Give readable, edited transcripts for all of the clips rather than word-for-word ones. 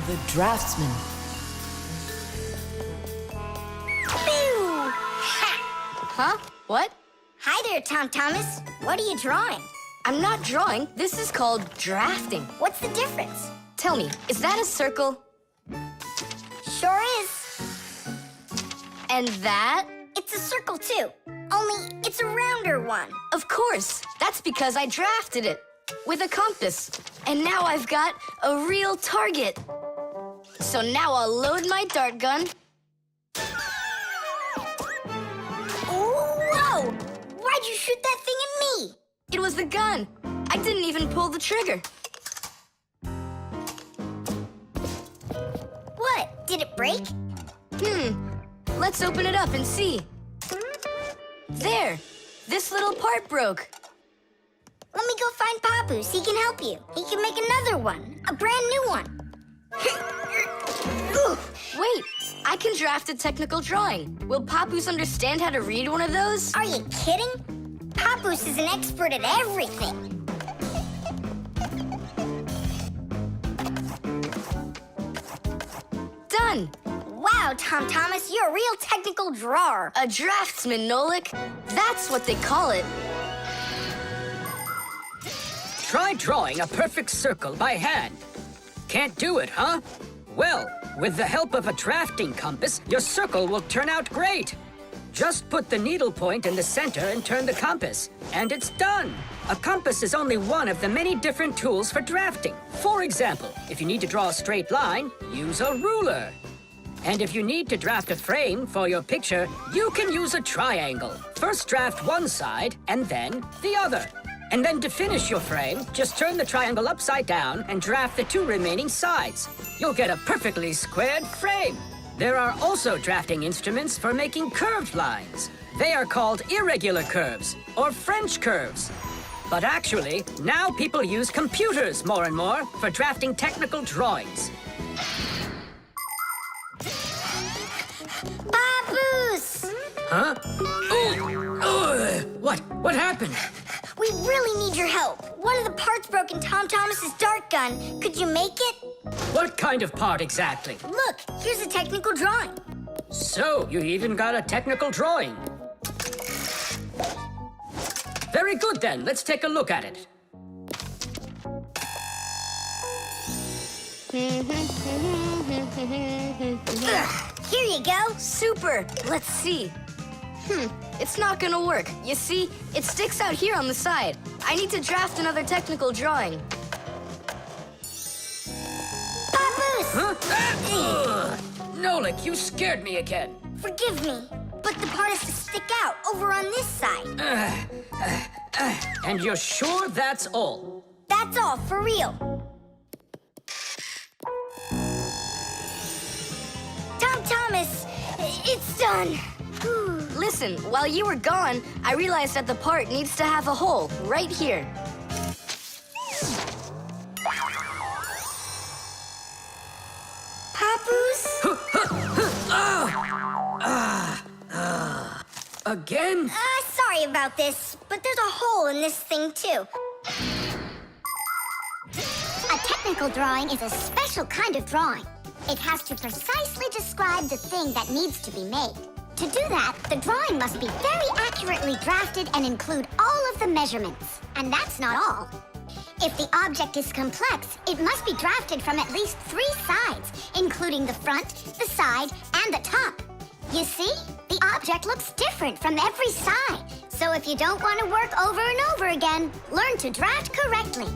The Draftsman. Pew! Ha! Huh? What? Hi there, Tom Thomas. What are you drawing? I'm not drawing. This is called drafting. What's the difference? Tell me, is that a circle? Sure is. And that? It's a circle, too. Only it's a rounder one. Of course. That's because I drafted it with a compass. And now I've got a real target. So now I'll load my dart gun. Whoa! Why'd you shoot that thing at me? It was the gun. I didn't even pull the trigger. What? Did it break? Let's open it up and see. There. This little part broke. Let me go find Papus. He can help you. He can make another one. A brand new one. Wait, I can draft a technical drawing. Will Papus understand how to read one of those? Are you kidding? Papus is an expert at everything. Done. Wow, Tom Thomas, you're a real technical drawer. A draftsman, Nolik. That's what they call it. Try drawing a perfect circle by hand. Can't do it, huh? Well, with the help of a drafting compass, your circle will turn out great. Just put the needle point in the center and turn the compass, and it's done. A compass is only one of the many different tools for drafting. For example, if you need to draw a straight line, use a ruler. And if you need to draft a frame for your picture, you can use a triangle. First draft one side, and then the other. And then to finish your frame, just turn the triangle upside down and draft the two remaining sides. You'll get a perfectly squared frame. There are also drafting instruments for making curved lines. They are called irregular curves, or French curves. But actually, now people use computers more and more for drafting technical drawings. Papus! Huh? Oh! What happened? We really need your help. One of the parts broke in Tom Thomas's dart gun. Could you make it? What kind of part exactly? Look, here's a technical drawing. So, you even got a technical drawing. Very good then, let's take a look at it. Here you go. Super. Let's see. It's not gonna work. You see, it sticks out here on the side. I need to draft another technical drawing. Papus! Huh? Nolik, you scared me again. Forgive me, but the part has to stick out over on this side. And you're sure that's all? That's all, for real. Tom Thomas, it's done. Listen, while you were gone, I realized that the part needs to have a hole right here. Papus? Again? Sorry about this, but there's a hole in this thing, too. A technical drawing is a special kind of drawing. It has to precisely describe the thing that needs to be made. To do that, the drawing must be very accurately drafted and include all of the measurements. And that's not all. If the object is complex, it must be drafted from at least 3 sides, including the front, the side, and the top. You see? The object looks different from every side. So if you don't want to work over and over again, learn to draft correctly.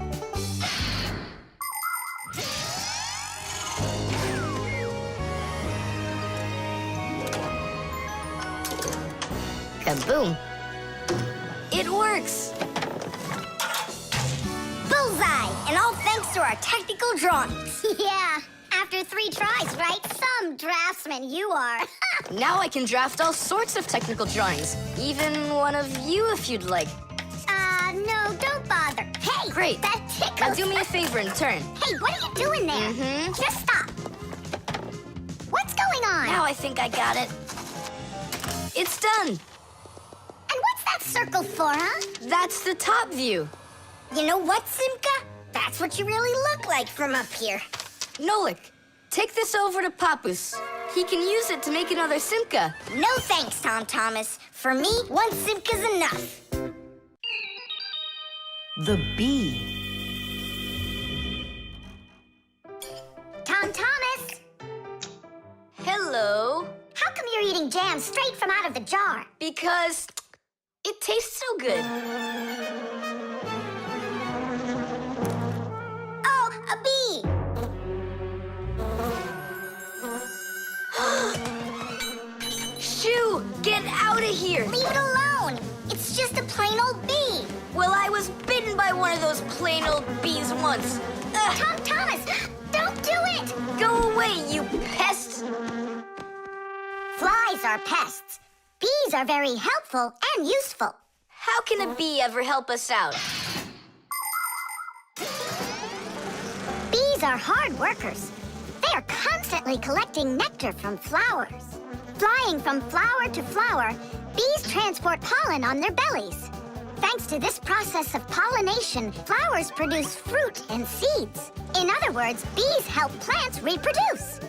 Kaboom. It works. Bullseye! And all thanks to our technical drawings. Yeah, after 3 tries, right? Some draftsman you are. Now I can draft all sorts of technical drawings. Even one of you if you'd like. No, don't bother. Hey, Great. that tickles. Now do me a favor and turn. Hey, what are you doing there? Just stop. What's going on? Now I think I got it. It's done. And what's that circle for, huh? That's the top view. You know what, Simka? That's what you really look like from up here. Nolik, Take this over to Papus. He can use it to make another Simka. No thanks, Tom Thomas. For me, one Simka's enough. The bee. Tom Thomas, Hello. how come you're eating jam straight from out of the jar? Because it tastes so good. Oh, a bee! Shoo, get out of here. Leave it alone. It's just a plain old bee. Well, I was bitten by one of those plain old bees once. Ugh. Tom Thomas, don't do it! Go away, you pest! Flies are pests. Bees are very helpful and useful. How can a bee ever help us out? Bees are hard workers. They are constantly collecting nectar from flowers. Flying from flower to flower, bees transport pollen on their bellies. Thanks to this process of pollination, flowers produce fruit and seeds. In other words, bees help plants reproduce.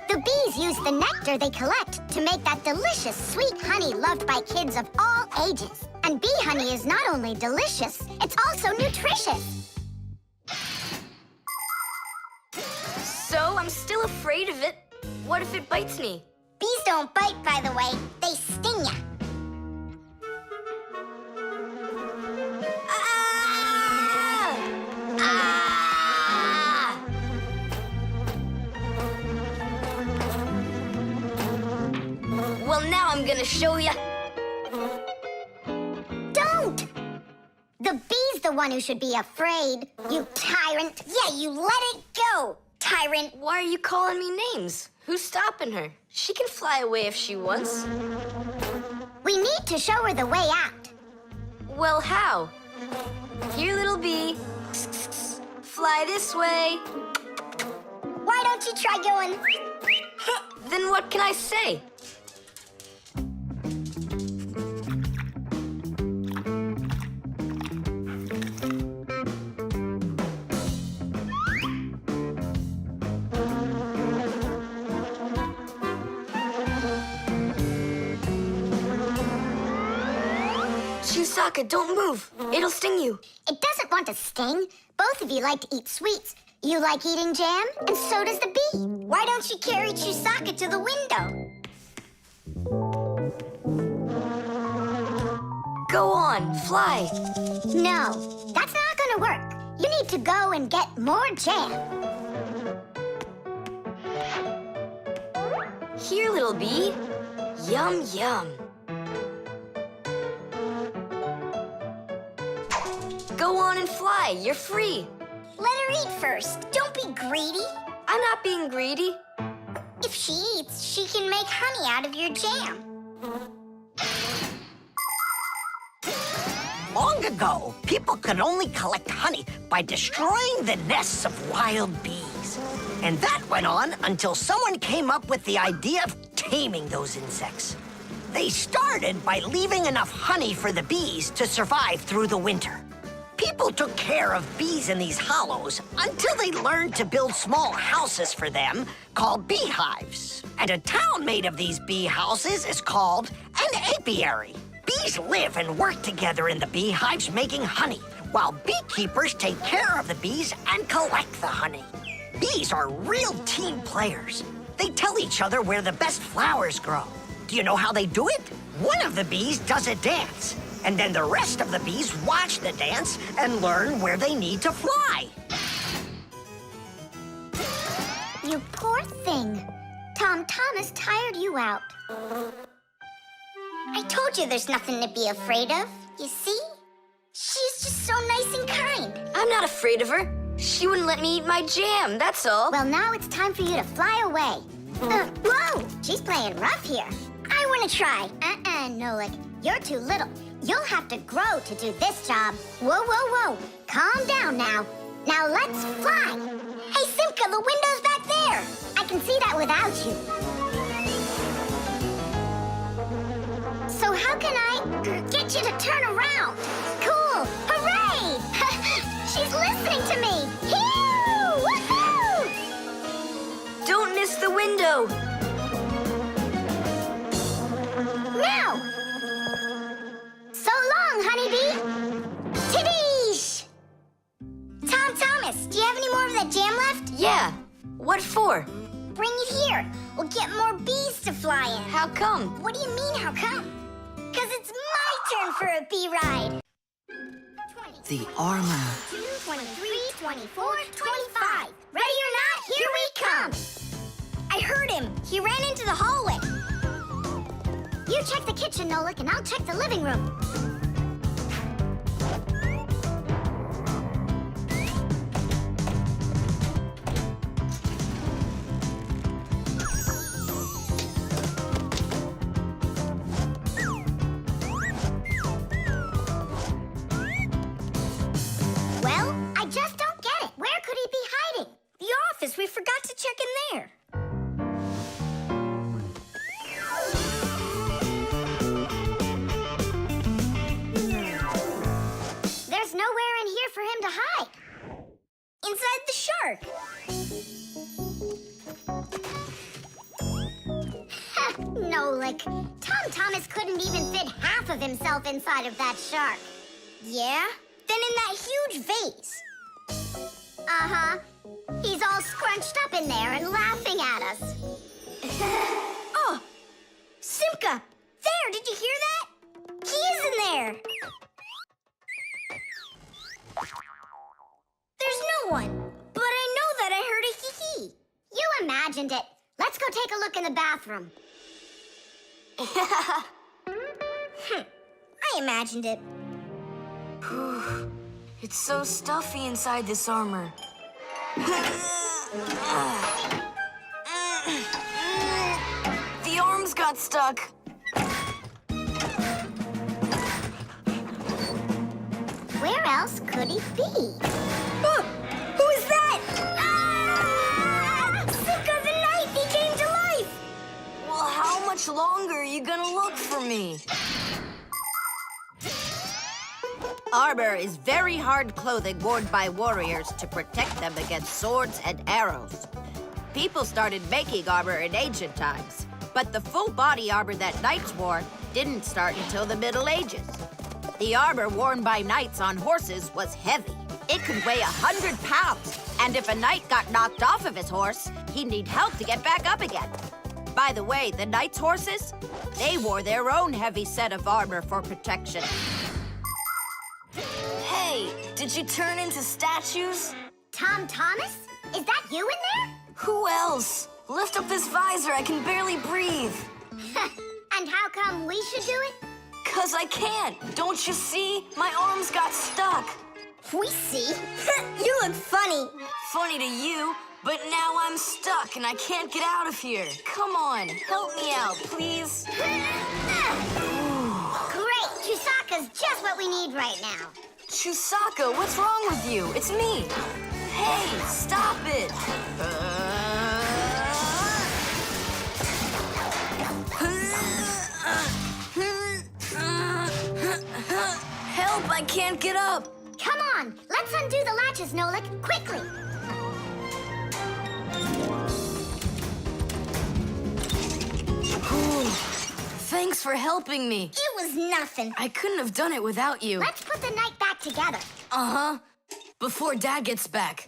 The bees use the nectar they collect to make that delicious sweet honey loved by kids of all ages. And bee honey is not only delicious, it's also nutritious. So I'm still afraid of it. What if it bites me? Bees don't bite, by the way. They sting ya. Ah! Ah! Well, now I'm gonna show ya. Don't! The bee's the one who should be afraid, you tyrant. Yeah, you let it go, tyrant. Why are you calling me names? Who's stopping her? She can fly away if she wants. We need to show her the way out. Well, how? Here, little bee. Fly this way. Why don't you try going? Then what can I say? Chusaka, don't move. It'll sting you. It doesn't want to sting. Both of you like to eat sweets. You like eating jam, and so does the bee. Why don't you carry Chusaka to the window? Go on, fly. No, that's not gonna work. You need to go and get more jam. Here, little bee. Yum, yum. Go on and fly. You're free. Let her eat first. Don't be greedy. I'm not being greedy. If she eats, she can make honey out of your jam. Long ago, people could only collect honey by destroying the nests of wild bees. And that went on until someone came up with the idea of taming those insects. They started by leaving enough honey for the bees to survive through the winter. People took care of bees in these hollows until they learned to build small houses for them called beehives. And a town made of these bee houses is called an apiary. Bees live and work together in the beehives making honey, while beekeepers take care of the bees and collect the honey. Bees are real team players. They tell each other where the best flowers grow. Do you know how they do it? One of the bees does a dance, and then the rest of the bees watch the dance and learn where they need to fly. You poor thing. Tom Thomas tired you out. I told you there's nothing to be afraid of. You see? She's just so nice and kind. I'm not afraid of her. She wouldn't let me eat my jam, that's all. Well, now it's time for you to fly away. Whoa! She's playing rough here. I want to try. Nolik. You're too little. You'll have to grow to do this job. Whoa, whoa, whoa. Calm down now. Now let's fly. Hey, Simka, the window's back there. I can see that without you. So how can I get you to turn around? Cool! Hooray! She's listening to me! Woohoo! Don't the window? Now! So long, honeybee! Tidish! Tom Thomas, do you have any more of that jam left? Yeah. What for? Bring it here. We'll get more bees to fly in. How come? What do you mean, how come? Because it's my turn for a bee ride. 20, The armor. 23, 24, 25. Ready or not, here we come. I heard him. He ran into the hallway. You check the kitchen, Nolik, and I'll check the living room. Well, I just don't get it. Where could he be hiding? The office. We forgot to check in there. There's nowhere in here for him to hide. Inside the shark. Nolik, Tom Thomas couldn't even fit half of himself inside of that shark. Yeah? Then in that huge vase. Uh-huh. He's all scrunched up in there and laughing at us. Oh! Simka! There! Did you hear that? He is in there! There's no one. But I know that I heard a hee-hee. You imagined it. Let's go take a look in the bathroom. I imagined it. It's so stuffy inside this armor. The arms got stuck. Where else could he be? Oh, who is that? Ah! Simka the Knight! He came to life! Well, how much longer are you gonna look for me? Armor is very hard clothing worn by warriors to protect them against swords and arrows. People started making armor in ancient times, but the full body armor that knights wore didn't start until the Middle Ages. The armor worn by knights on horses was heavy. It could weigh 100 pounds, and if a knight got knocked off of his horse, he'd need help to get back up again. By the way, the knights' horses, they wore their own heavy set of armor for protection. Hey, did you turn into statues? Tom Thomas? Is that you in there? Who else? Lift up this visor, I can barely breathe. And how come we should do it? 'Cause I can't. Don't you see? My arms got stuck. We see. You look funny. Funny to you, but now I'm stuck and I can't get out of here. Come on, help me out, please. Great! Chusaka's just what we need right now. Chusaka, what's wrong with you? It's me. Hey, stop it. Help, I can't get up. Come on, let's undo the latches, Nolik, quickly. Thanks for helping me. It was nothing. I couldn't have done it without you. Let's put the night back together. Uh-huh. Before Dad gets back.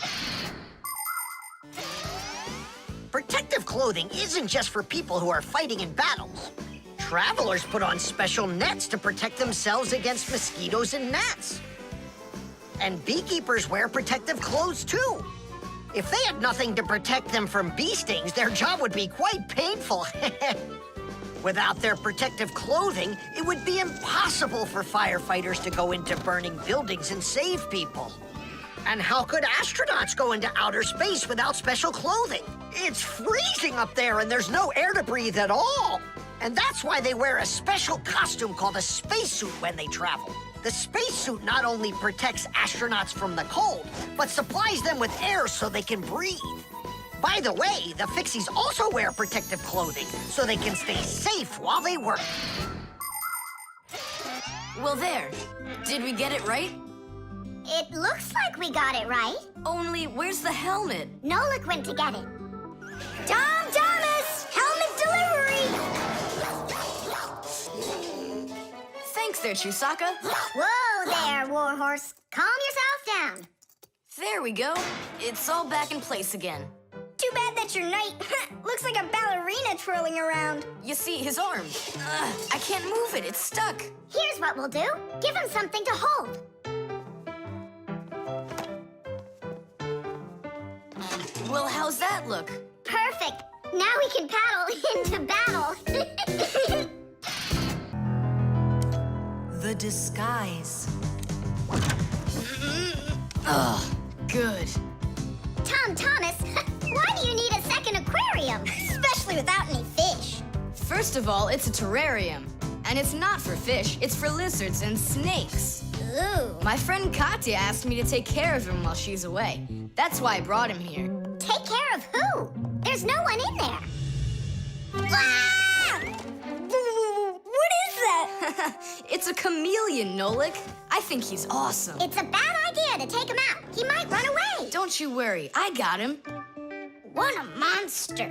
Protective clothing isn't just for people who are fighting in battles. Travelers put on special nets to protect themselves against mosquitoes and gnats. And beekeepers wear protective clothes too. If they had nothing to protect them from bee stings, their job would be quite painful. Without their protective clothing, it would be impossible for firefighters to go into burning buildings and save people. And how could astronauts go into outer space without special clothing? It's freezing up there and there's no air to breathe at all. And that's why they wear a special costume called a spacesuit when they travel. The spacesuit not only protects astronauts from the cold, but supplies them with air so they can breathe. By the way, the Fixies also wear protective clothing so they can stay safe while they work. Well, there. Did we get it right? It looks like we got it right. Only, where's the helmet? Nolik went to get it. Tom! there, Chusaka. Whoa there, Warhorse. Calm yourself down. There we go. It's all back in place again. Too bad that your knight looks like a ballerina twirling around. You see, his arm. I can't move it. It's stuck. Here's what we'll do. Give him something to hold. Well, how's that look? Perfect. Now we can paddle into battle. The disguise. Ugh, good. Tom Thomas, why do you need a second aquarium? Especially without any fish. First of all, it's a terrarium. And it's not for fish, it's for lizards and snakes. Ooh. My friend Katya asked me to take care of him while she's away. That's why I brought him here. Take care of who? There's no one in there. Ah! What is that? It's a chameleon, Nolik. I think he's awesome. It's a bad idea to take him out. He might run away. Don't you worry, I got him. What a monster.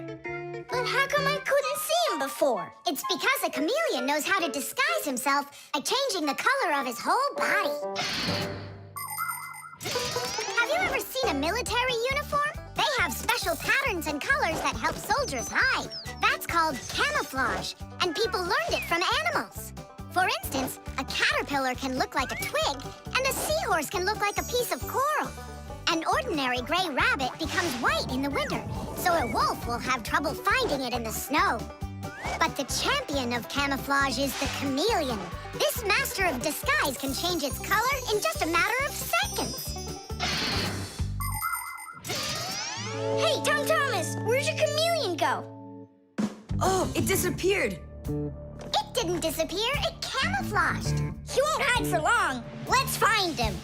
But how come I couldn't see him before? It's because a chameleon knows how to disguise himself by changing the color of his whole body. Have you ever seen a military uniform? They have special patterns and colors that help soldiers hide. That's called camouflage, and people learned it from animals. For instance, a caterpillar can look like a twig, and a seahorse can look like a piece of coral. An ordinary gray rabbit becomes white in the winter, so a wolf will have trouble finding it in the snow. But the champion of camouflage is the chameleon. This master of disguise can change its color in just a matter of seconds. Hey, Tom Thomas, where'd your chameleon go? Oh, it disappeared. It didn't disappear, it camouflaged. He won't hide for long. Let's find him.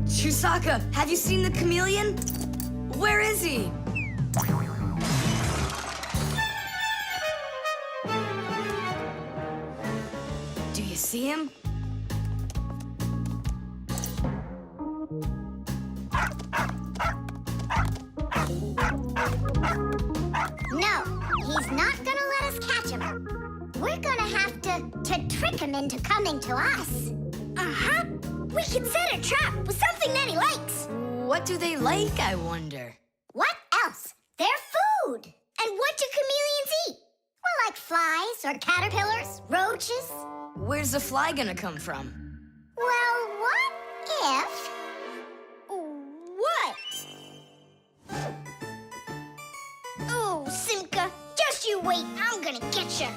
Chusaka, have you seen the chameleon? Where is he? Do you see him? No, he's not gonna let us catch him. We're gonna have to trick him into coming to us. Uh-huh. We can set a trap with something that he likes. What do they like, I wonder? What else? They're food. And what do chameleons eat? Well, like flies or caterpillars, roaches. Where's the fly gonna come from? Well, what if... What? Oh, Simka, just you wait. I'm gonna get you.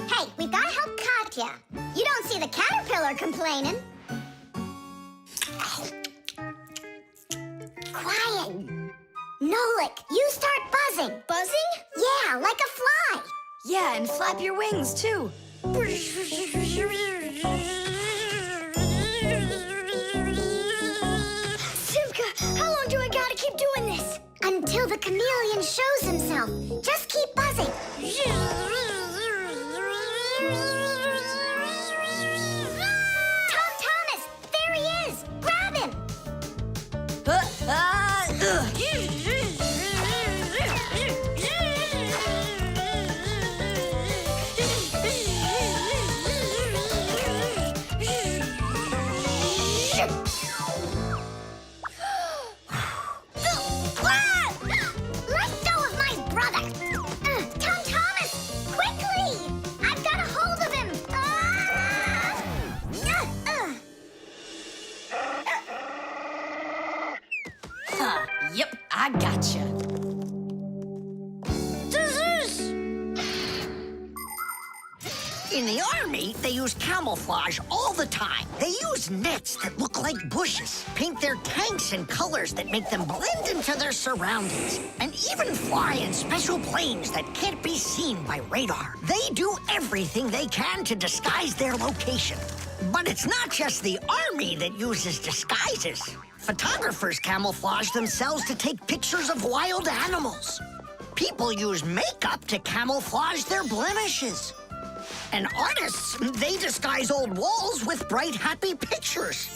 Hey, we've got to help Katya. You don't see the caterpillar complaining. Quiet. Nolik, you start buzzing. Buzzing? Yeah, like a fly. Yeah, and flap your wings, too. Simka, how long do I gotta keep doing this? Until the chameleon shows himself. Just keep buzzing. Tom Thomas, there he is. Grab him. Let go of my brother. Tom Thomas, quickly. I've got a hold of him. Yep, I gotcha. In the army, they use camouflage all the time. They use nets that look like bushes, paint their tanks in colors that make them blend into their surroundings, and even fly in special planes that can't be seen by radar. They do everything they can to disguise their location. But it's not just the army that uses disguises. Photographers camouflage themselves to take pictures of wild animals. People use makeup to camouflage their blemishes. And artists, they disguise old walls with bright, happy pictures.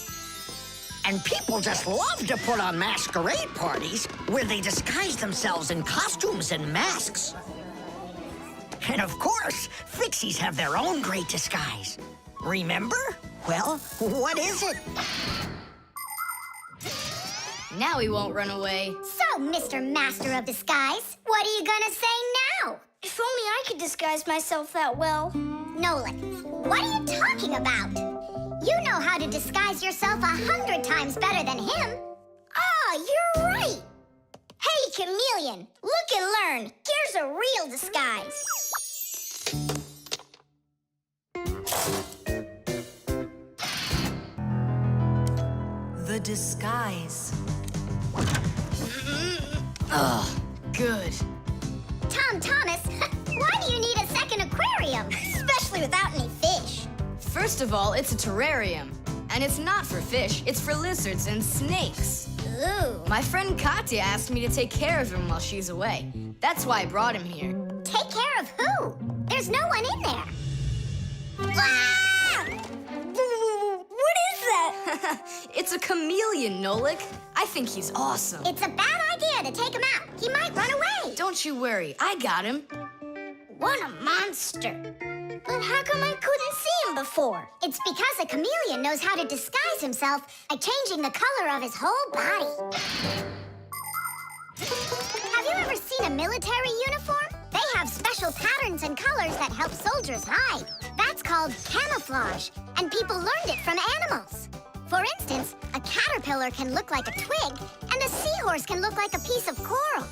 And people just love to put on masquerade parties where they disguise themselves in costumes and masks. And of course, Fixies have their own great disguise. Remember? Well, what is it? Now he won't run away. So, Mr. Master of Disguise, what are you gonna say now? If only I could disguise myself that well. Nolik, what are you talking about? You know how to disguise yourself 100 times better than him. You're right. Hey, Chameleon, look and learn. Here's a real disguise. The disguise. Good. Tom Thomas, why do you need a second aquarium? Especially without any fish. First of all, it's a terrarium. And it's not for fish, it's for lizards and snakes. Ooh. My friend Katya asked me to take care of him while she's away. That's why I brought him here. Take care of who? There's no one in there. Ah! What is that? It's a chameleon, Nolik. I think he's awesome. It's a bad idea to take him out. He might run away. Don't you worry, I got him. What a monster. But how come I couldn't see him before? It's because a chameleon knows how to disguise himself by changing the color of his whole body. Have you ever seen a military uniform? They have special patterns and colors that help soldiers hide. That's called camouflage, and people learned it from animals. For instance, a caterpillar can look like a twig, and a seahorse can look like a piece of coral.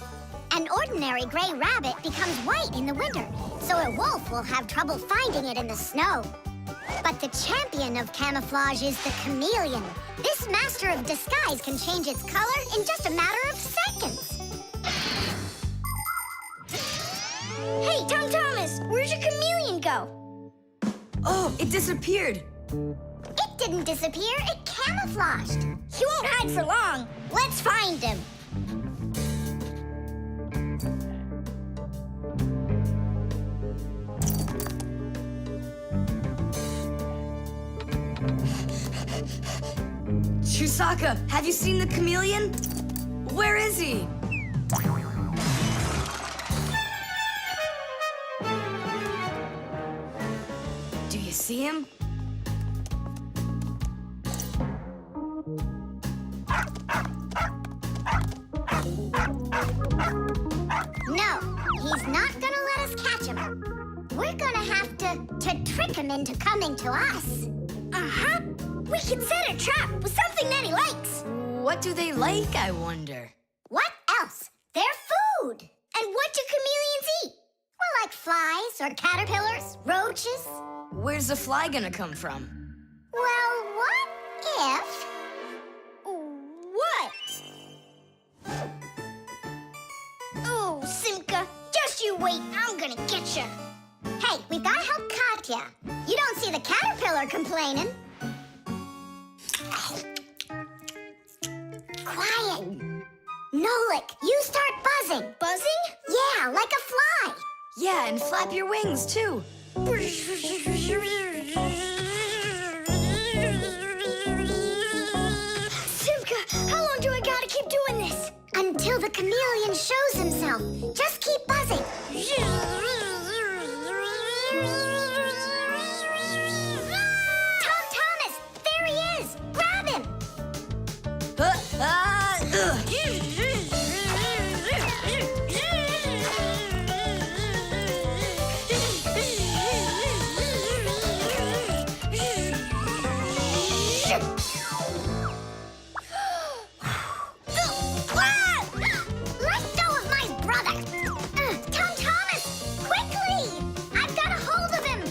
An ordinary gray rabbit becomes white in the winter, so a wolf will have trouble finding it in the snow. But the champion of camouflage is the chameleon. This master of disguise can change its color in just a matter of seconds. Hey, Tom Thomas, where'd your chameleon go? Oh, it disappeared. It didn't disappear, it camouflaged. He won't hide for long. Let's find him. Chusaka, have you seen the chameleon? Where is he? Do you see him? No, he's not gonna let us catch him. We're gonna have to trick him into coming to us. Uh-huh. We can set a trap with something that he likes. What do they like, I wonder? What else? They're food. And what do chameleons eat? Well, like flies or caterpillars, roaches. Where's the fly gonna come from? Well, what if... What? Oh, Simka, just you wait. I'm gonna get you. Hey, we've gotta help Katya. You don't see the caterpillar complaining. Quiet. Nolik, you start buzzing. Buzzing? Yeah, like a fly. Yeah, and flap your wings, too. Simka, how long do I gotta keep doing this? Until the chameleon shows himself. Just keep buzzing. Tom Thomas, there he is. Grab him. Let go of my brother. Tom Thomas, quickly. I've got a hold of him.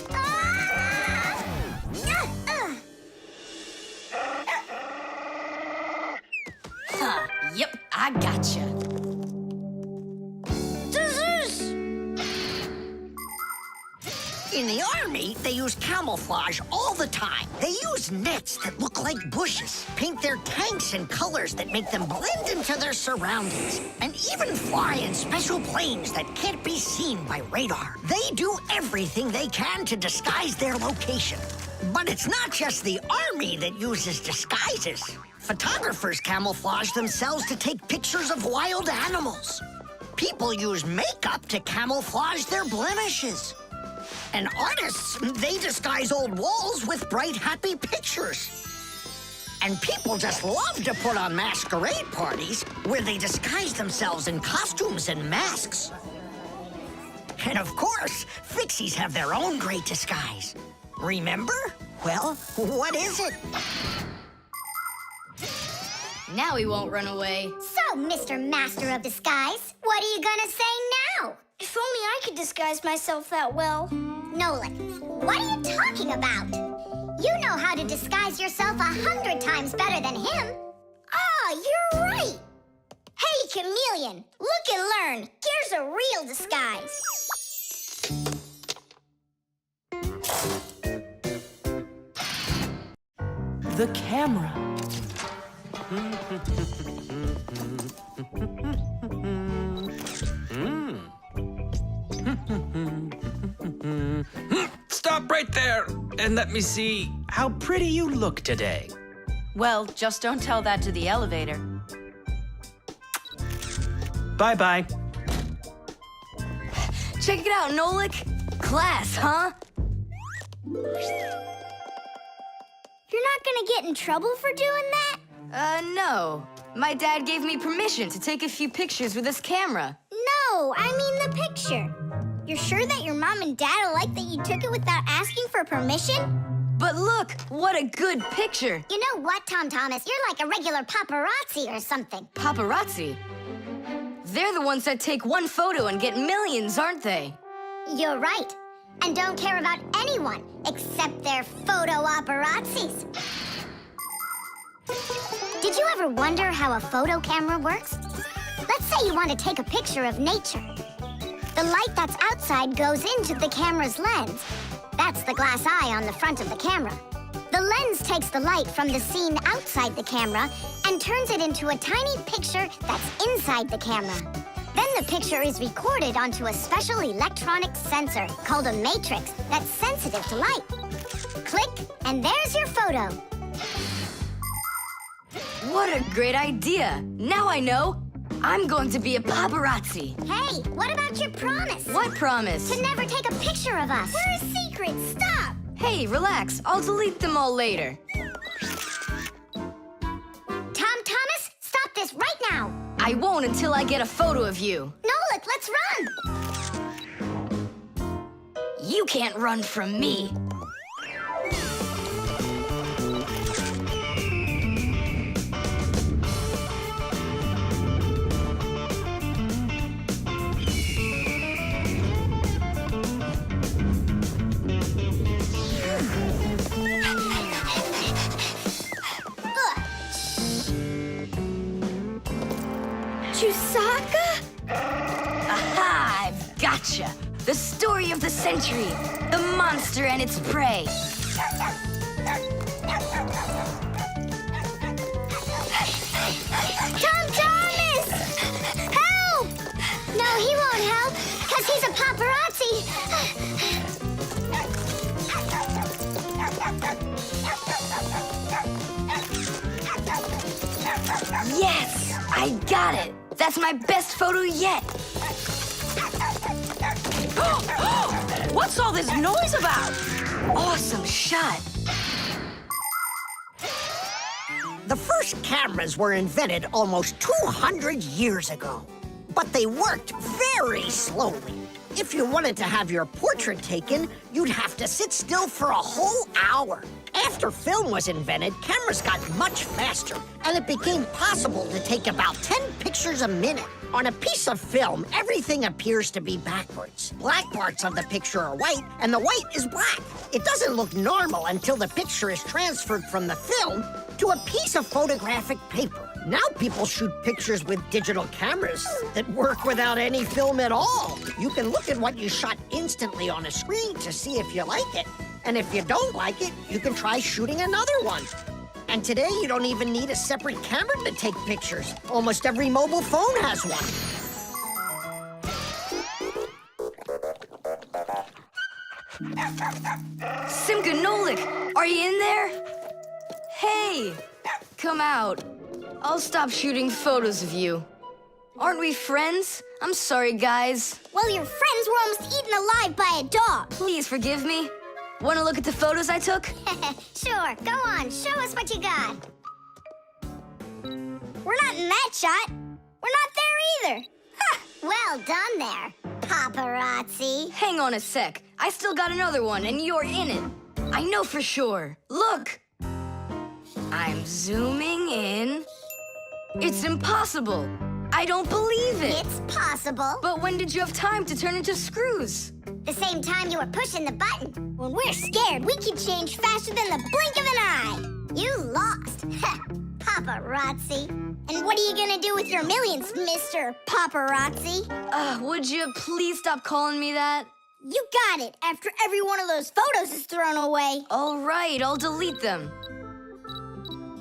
Yep, I gotcha. In the army, they use camouflage all the time. They use nets that look like bushes, paint their tanks in colors that make them blend into their surroundings, and even fly in special planes that can't be seen by radar. They do everything they can to disguise their location. But it's not just the army that uses disguises. Photographers camouflage themselves to take pictures of wild animals. People use makeup to camouflage their blemishes. And artists, they disguise old walls with bright, happy pictures. And people just love to put on masquerade parties where they disguise themselves in costumes and masks. And of course, Fixies have their own great disguise. Remember? Well, what is it? Now he won't run away. So, Mr. Master of Disguise, what are you gonna say now? If only I could disguise myself that well. Nolik, what are you talking about? You know how to disguise yourself 100 times better than him. Ah, you're right. Hey, chameleon, look and learn. Here's a real disguise. The camera. Stop right there and let me see how pretty you look today. Well, just don't tell that to the elevator. Bye-bye. Check it out, Nolik. Class, huh? You're not gonna get in trouble for doing that? No. My dad gave me permission to take a few pictures with his camera. No, I mean the picture. You're sure that your mom and dad will like that you took it without asking for permission? But look, what a good picture. You know what, Tom Thomas? You're like a regular paparazzi or something. Paparazzi? They're the ones that take one photo and get millions, aren't they? You're right. And don't care about anyone except their photo paparazzis. Did you ever wonder how a photo camera works? Let's say you want to take a picture of nature. The light that's outside goes into the camera's lens. That's the glass eye on the front of the camera. The lens takes the light from the scene outside the camera and turns it into a tiny picture that's inside the camera. Then the picture is recorded onto a special electronic sensor called a matrix that's sensitive to light. Click, and there's your photo. What a great idea. Now I know. I'm going to be a paparazzi. Hey, what about your promise? What promise? To never take a picture of us. We're a secret. Stop. Hey, relax. I'll delete them all later. Tom Thomas, stop this right now. I won't until I get a photo of you. Nolik, let's run. You can't run from me. Chusaka? Aha! I've gotcha. The story of the century. The monster and its prey. Tom Thomas! Help! No, he won't help, because he's a paparazzi. Yes! I got it! That's my best photo yet! What's all this noise about? Awesome shot! The first cameras were invented almost 200 years ago, but they worked very slowly. If you wanted to have your portrait taken, you'd have to sit still for a whole hour. After film was invented, cameras got much faster, and it became possible to take about 10 pictures a minute. On a piece of film, everything appears to be backwards. Black parts of the picture are white, and the white is black. It doesn't look normal until the picture is transferred from the film to a piece of photographic paper. Now people shoot pictures with digital cameras that work without any film at all. You can look at what you shot instantly on a screen to see if you like it. And if you don't like it, you can try shooting another one. And today, you don't even need a separate camera to take pictures. Almost every mobile phone has one. Simka and Nolik, are you in there? Hey, come out. I'll stop shooting photos of you. Aren't we friends? I'm sorry, guys. Well, your friends were almost eaten alive by a dog. Please forgive me. Want to look at the photos I took? Sure, go on, show us what you got. We're not in that shot. We're not there either. Ha! Well done there, paparazzi. Hang on a sec. I still got another one, and you're in it. I know for sure. Look! I'm zooming in. It's impossible. I don't believe it. It's possible. But when did you have time to turn into screws? The same time you were pushing the button. When we're scared, we can change faster than the blink of an eye. You lost. Ha! Paparazzi. And what are you gonna do with your millions, Mr. Paparazzi? Would you please stop calling me that? You got it, after every one of those photos is thrown away. All right, I'll delete them.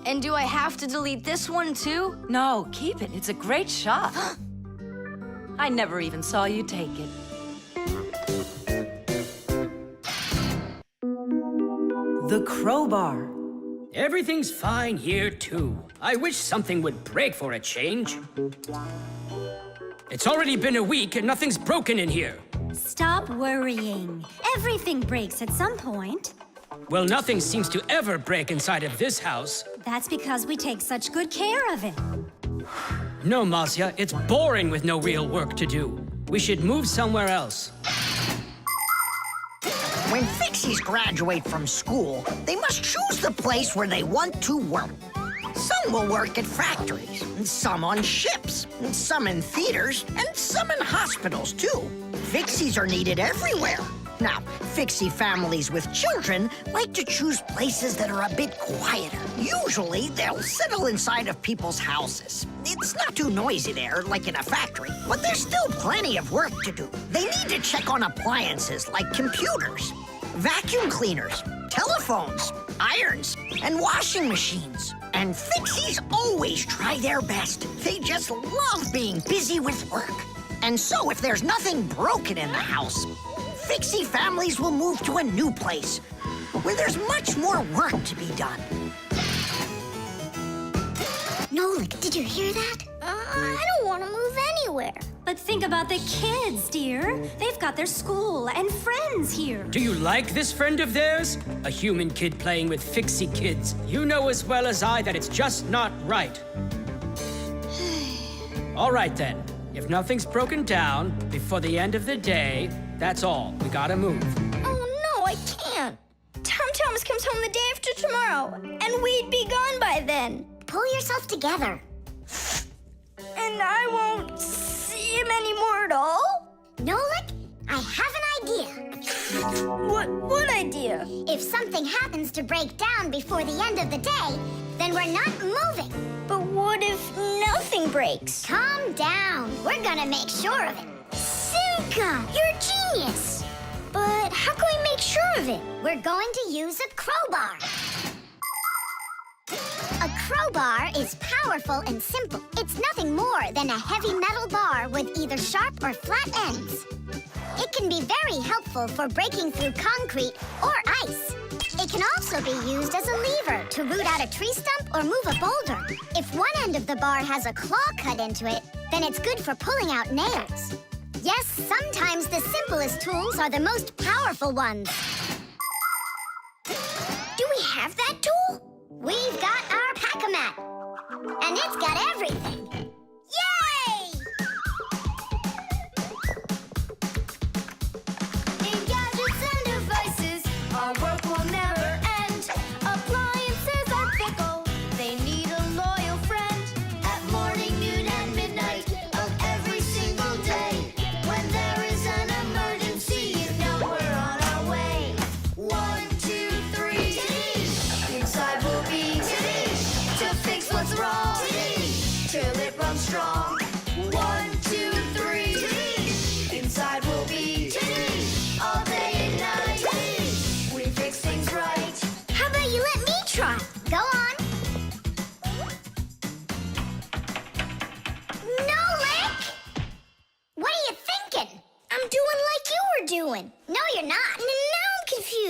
And do I have to delete this one too? No, keep it. It's a great shot. I never even saw you take it. The crowbar. Everything's fine here, too. I wish something would break for a change. It's already been a week and nothing's broken in here. Stop worrying. Everything breaks at some point. Well, nothing seems to ever break inside of this house. That's because we take such good care of it. No, Marcia, it's boring with no real work to do. We should move somewhere else. When Fixies graduate from school, they must choose the place where they want to work. Some will work at factories, and some on ships, and some in theaters, and some in hospitals, too. Fixies are needed everywhere. Now, Fixie families with children like to choose places that are a bit quieter. Usually, they'll settle inside of people's houses. It's not too noisy there, like in a factory, but there's still plenty of work to do. They need to check on appliances like computers, vacuum cleaners, telephones, irons, and washing machines. And Fixies always try their best. They just love being busy with work. And so if there's nothing broken in the house, Fixie families will move to a new place where there's much more work to be done. Nolik, did you hear that? I don't want to move anywhere. But think about the kids, dear. They've got their school and friends here. Do you like this friend of theirs? A human kid playing with Fixie kids. You know as well as I that it's just not right. All right, then. If nothing's broken down before the end of the day, that's all. We gotta move. Oh, no, I can't. Tom Thomas comes home the day after tomorrow, and we'd be gone by then. Pull yourself together. And I won't see him anymore at all? Nolik, I have an idea. What idea? If something happens to break down before the end of the day, then we're not moving. But what if nothing breaks? Calm down. We're gonna make sure of it. Simka, you're a genius. But how can we make sure of it? We're going to use a crowbar. A crowbar is powerful and simple. It's nothing more than a heavy metal bar with either sharp or flat ends. It can be very helpful for breaking through concrete or ice. It can also be used as a lever to root out a tree stump or move a boulder. If one end of the bar has a claw cut into it, then it's good for pulling out nails. Yes, sometimes the simplest tools are the most powerful ones. Do we have that tool? We've got our pack-a-mat, and it's got everything. Yay! In gadgets and devices, our work will never end. Appliances are fickle, they need a loyal friend. At morning, noon, and midnight of every single day. When there is an emergency, you know we're on our way. 1, 2, 3. Inside we'll be to fix what's wrong. To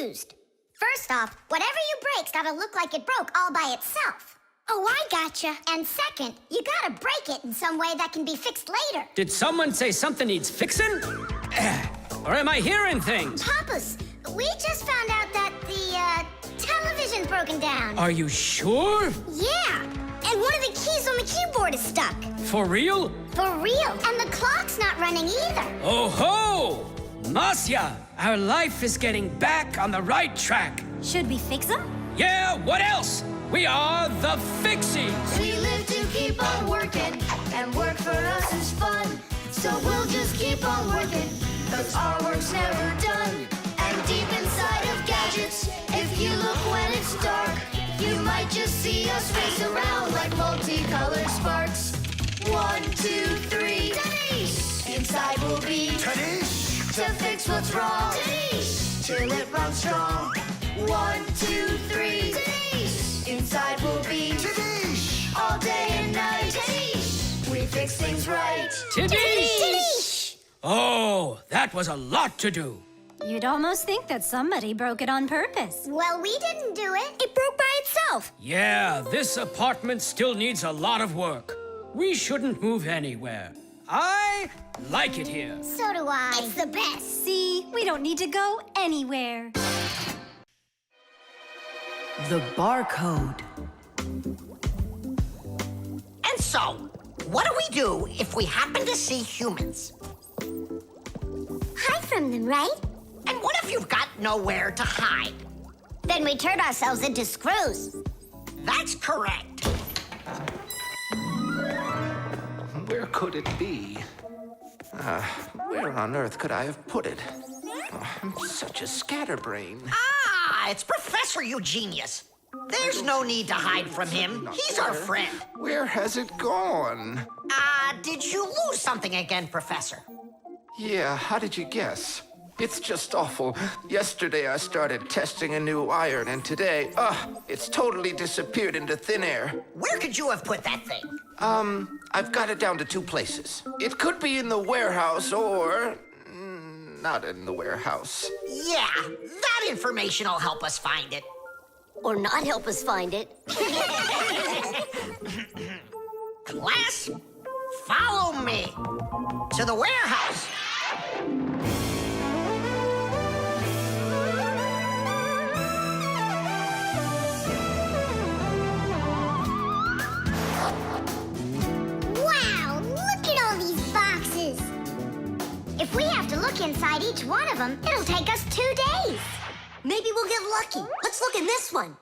confused. First off, whatever you break's gotta look like it broke all by itself. Oh, I gotcha. And second, you gotta break it in some way that can be fixed later. Did someone say something needs fixing? Or am I hearing things? Papus, we just found out that the television's broken down. Are you sure? Yeah, and one of the keys on the keyboard is stuck. For real? For real, and the clock's not running either. Oh ho! Masya, our life is getting back on the right track. Should we fix them? Yeah, what else? We are the Fixies. We live to keep on working, and work for us is fun. So we'll just keep on working, 'cause our work's never done. And deep inside of gadgets, if you look when it's dark, you might just see us race around like multicolored sparks. 1, 2, 3, Tadish! Inside we'll be Tadish! To fix what's wrong, Tadish! Till it runs strong. 1, 2, 3, Tadish! Inside we'll be Tadish! All day and night, Tadish! We fix things right. Tadish! Oh, that was a lot to do. You'd almost think that somebody broke it on purpose. Well, we didn't do it. It broke by itself. Yeah, this apartment still needs a lot of work. We shouldn't move anywhere. I like it here. So do I. It's the best. See, we don't need to go anywhere. The barcode. And so, what do we do if we happen to see humans? Hide from them, right? And what if you've got nowhere to hide? Then we turn ourselves into screws. That's correct. Where could it be? Where on earth could I have put it? Oh, I'm such a scatterbrain. Ah, it's Professor Eugenius. There's no need to hide from him. He's our friend. Where has it gone? Did you lose something again, Professor? Yeah, how did you guess? It's just awful. Yesterday I started testing a new iron, and today, it's totally disappeared into thin air. Where could you have put that thing? I've got it down to 2 places. It could be in the warehouse or not in the warehouse. Yeah, that information will help us find it. Or not help us find it. Class, follow me to the warehouse. Wow, look at all these boxes. If we have to look inside each one of them, it'll take us 2 days. Maybe we'll get lucky. Let's look in this one.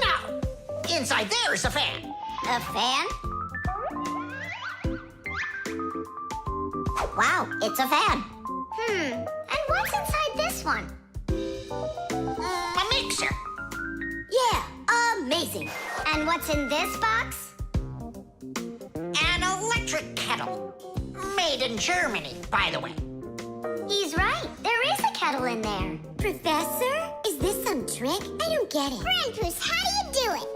No, inside there is a fan. A fan? Wow, it's a fan. And what's inside this one? A mixer. Yeah, amazing. And what's in this box? An electric kettle. Made in Germany, by the way. He's right. There is a kettle in there. Professor, is this some trick? I don't get it. Grandpus, how do you do it?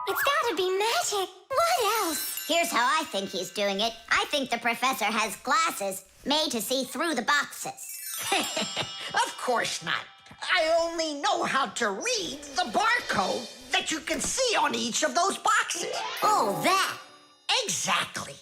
It's gotta be magic. What else? Here's how I think he's doing it. I think the professor has glasses made to see through the boxes. Of course not. I only know how to read the barcode that you can see on each of those boxes. Oh, that. Exactly.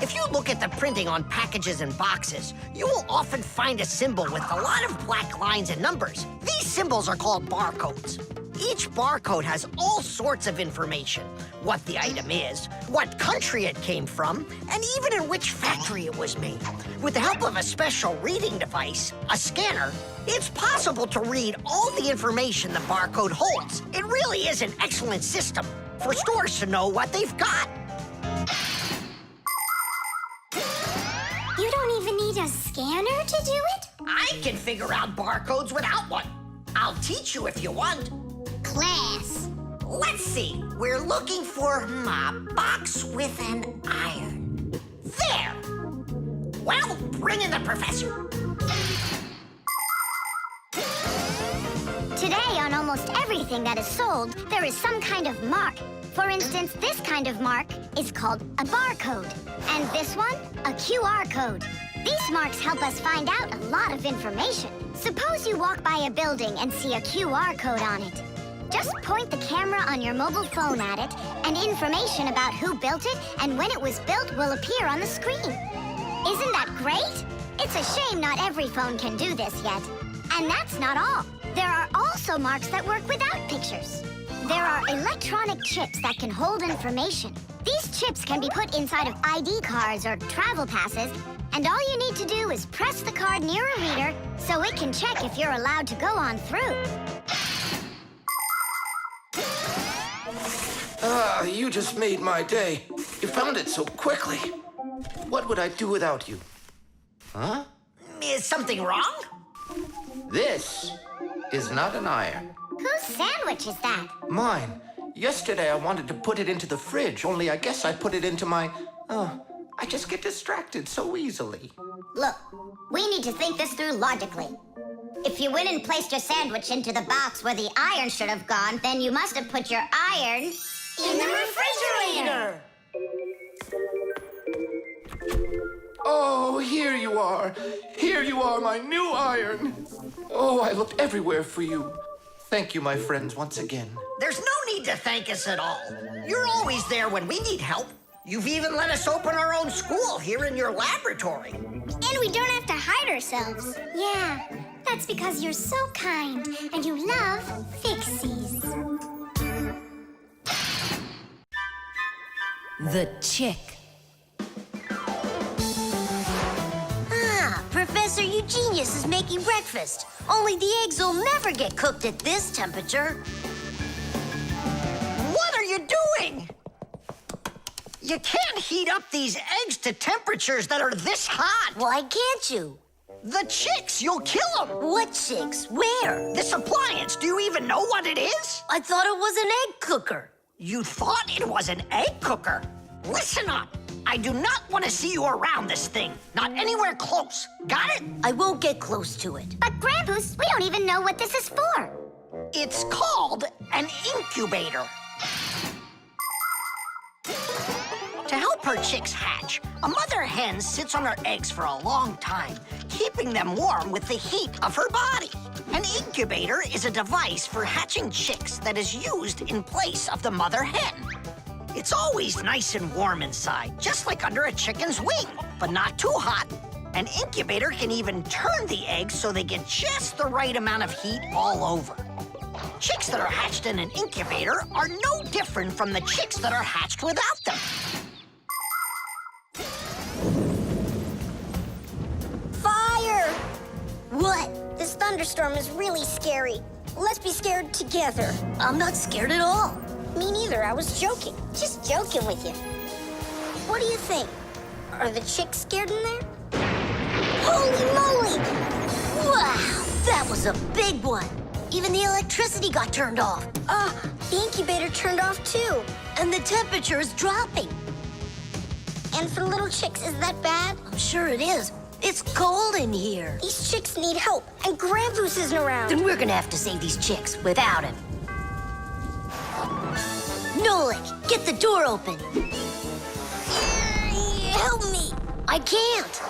If you look at the printing on packages and boxes, you will often find a symbol with a lot of black lines and numbers. These symbols are called barcodes. Each barcode has all sorts of information. What the item is, what country it came from, and even in which factory it was made. With the help of a special reading device, a scanner, it's possible to read all the information the barcode holds. It really is an excellent system for stores to know what they've got. You don't even need a scanner to do it? I can figure out barcodes without one. I'll teach you if you want. Class. Let's see. We're looking for a box with an iron. There. Well, bring in the professor. Today, on almost everything that is sold, there is some kind of mark. For instance, this kind of mark is called a barcode. And this one, a QR code. These marks help us find out a lot of information. Suppose you walk by a building and see a QR code on it. Just point the camera on your mobile phone at it, and information about who built it and when it was built will appear on the screen. Isn't that great? It's a shame not every phone can do this yet. And that's not all. There are also marks that work without pictures. There are electronic chips that can hold information. These chips can be put inside of ID cards or travel passes, and all you need to do is press the card near a reader so it can check if you're allowed to go on through. Ah, you just made my day. You found it so quickly. What would I do without you? Huh? Is something wrong? This is not an iron. Whose sandwich is that? Mine. Yesterday I wanted to put it into the fridge, only I guess I put it into my... I just get distracted so easily. Look, we need to think this through logically. If you went and placed your sandwich into the box where the iron should have gone, then you must have put your iron in the refrigerator. Oh, here you are. Here you are, my new iron. Oh, I looked everywhere for you. Thank you, my friends, once again. There's no need to thank us at all. You're always there when we need help. You've even let us open our own school here in your laboratory. And we don't have to hide ourselves. Yeah, that's because you're so kind and you love Fixies. The chick. Ah, Professor Eugenius is making breakfast. Only the eggs will never get cooked at this temperature. What are you doing? You can't heat up these eggs to temperatures that are this hot. Why can't you? The chicks, you'll kill them. What chicks? Where? This appliance, do you even know what it is? I thought it was an egg cooker. You thought it was an egg cooker? Listen up. I do not want to see you around this thing. Not anywhere close. Got it? I won't get close to it. But Grampus, we don't even know what this is for. It's called an incubator. To help her chicks hatch, a mother hen sits on her eggs for a long time, keeping them warm with the heat of her body. An incubator is a device for hatching chicks that is used in place of the mother hen. It's always nice and warm inside, just like under a chicken's wing, but not too hot. An incubator can even turn the eggs so they get just the right amount of heat all over. Chicks that are hatched in an incubator are no different from the chicks that are hatched without them. Fire! What? This thunderstorm is really scary. Let's be scared together. I'm not scared at all. Me neither. I was joking. Just joking with you. What do you think? Are the chicks scared in there? Holy moly! Wow, that was a big one. Even the electricity got turned off. The incubator turned off too. And the temperature is dropping. And for little chicks, is that bad? I'm sure it is. It's cold in here. These chicks need help, and Grampus isn't around. Then we're gonna have to save these chicks without him. Nolik, get the door open. Help me. I can't.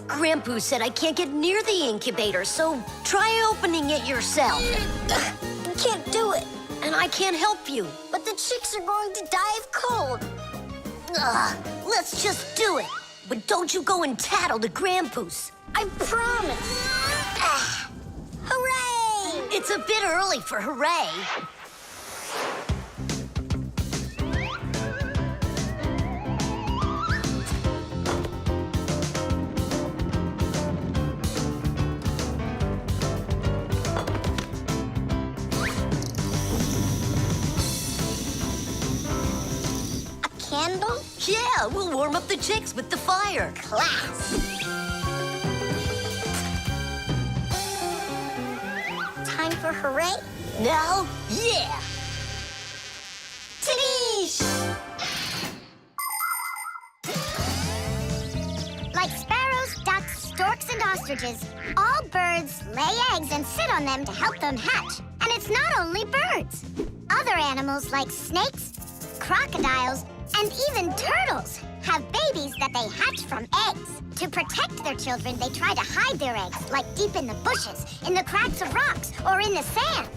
Grampus said I can't get near the incubator, so try opening it yourself. I can't do it. And I can't help you. But the chicks are going to die of cold. Let's just do it. But don't you go and tattle to Grampus. I promise. Hooray! It's a bit early for hooray. Candle? Yeah, we'll warm up the chicks with the fire. Class. Time for hooray? Now, yeah. Tanish! Like sparrows, ducks, storks, and ostriches, all birds lay eggs and sit on them to help them hatch. And it's not only birds. Other animals like snakes, crocodiles, And even turtles have babies that they hatch from eggs. To protect their children, they try to hide their eggs, like deep in the bushes, in the cracks of rocks, or in the sand.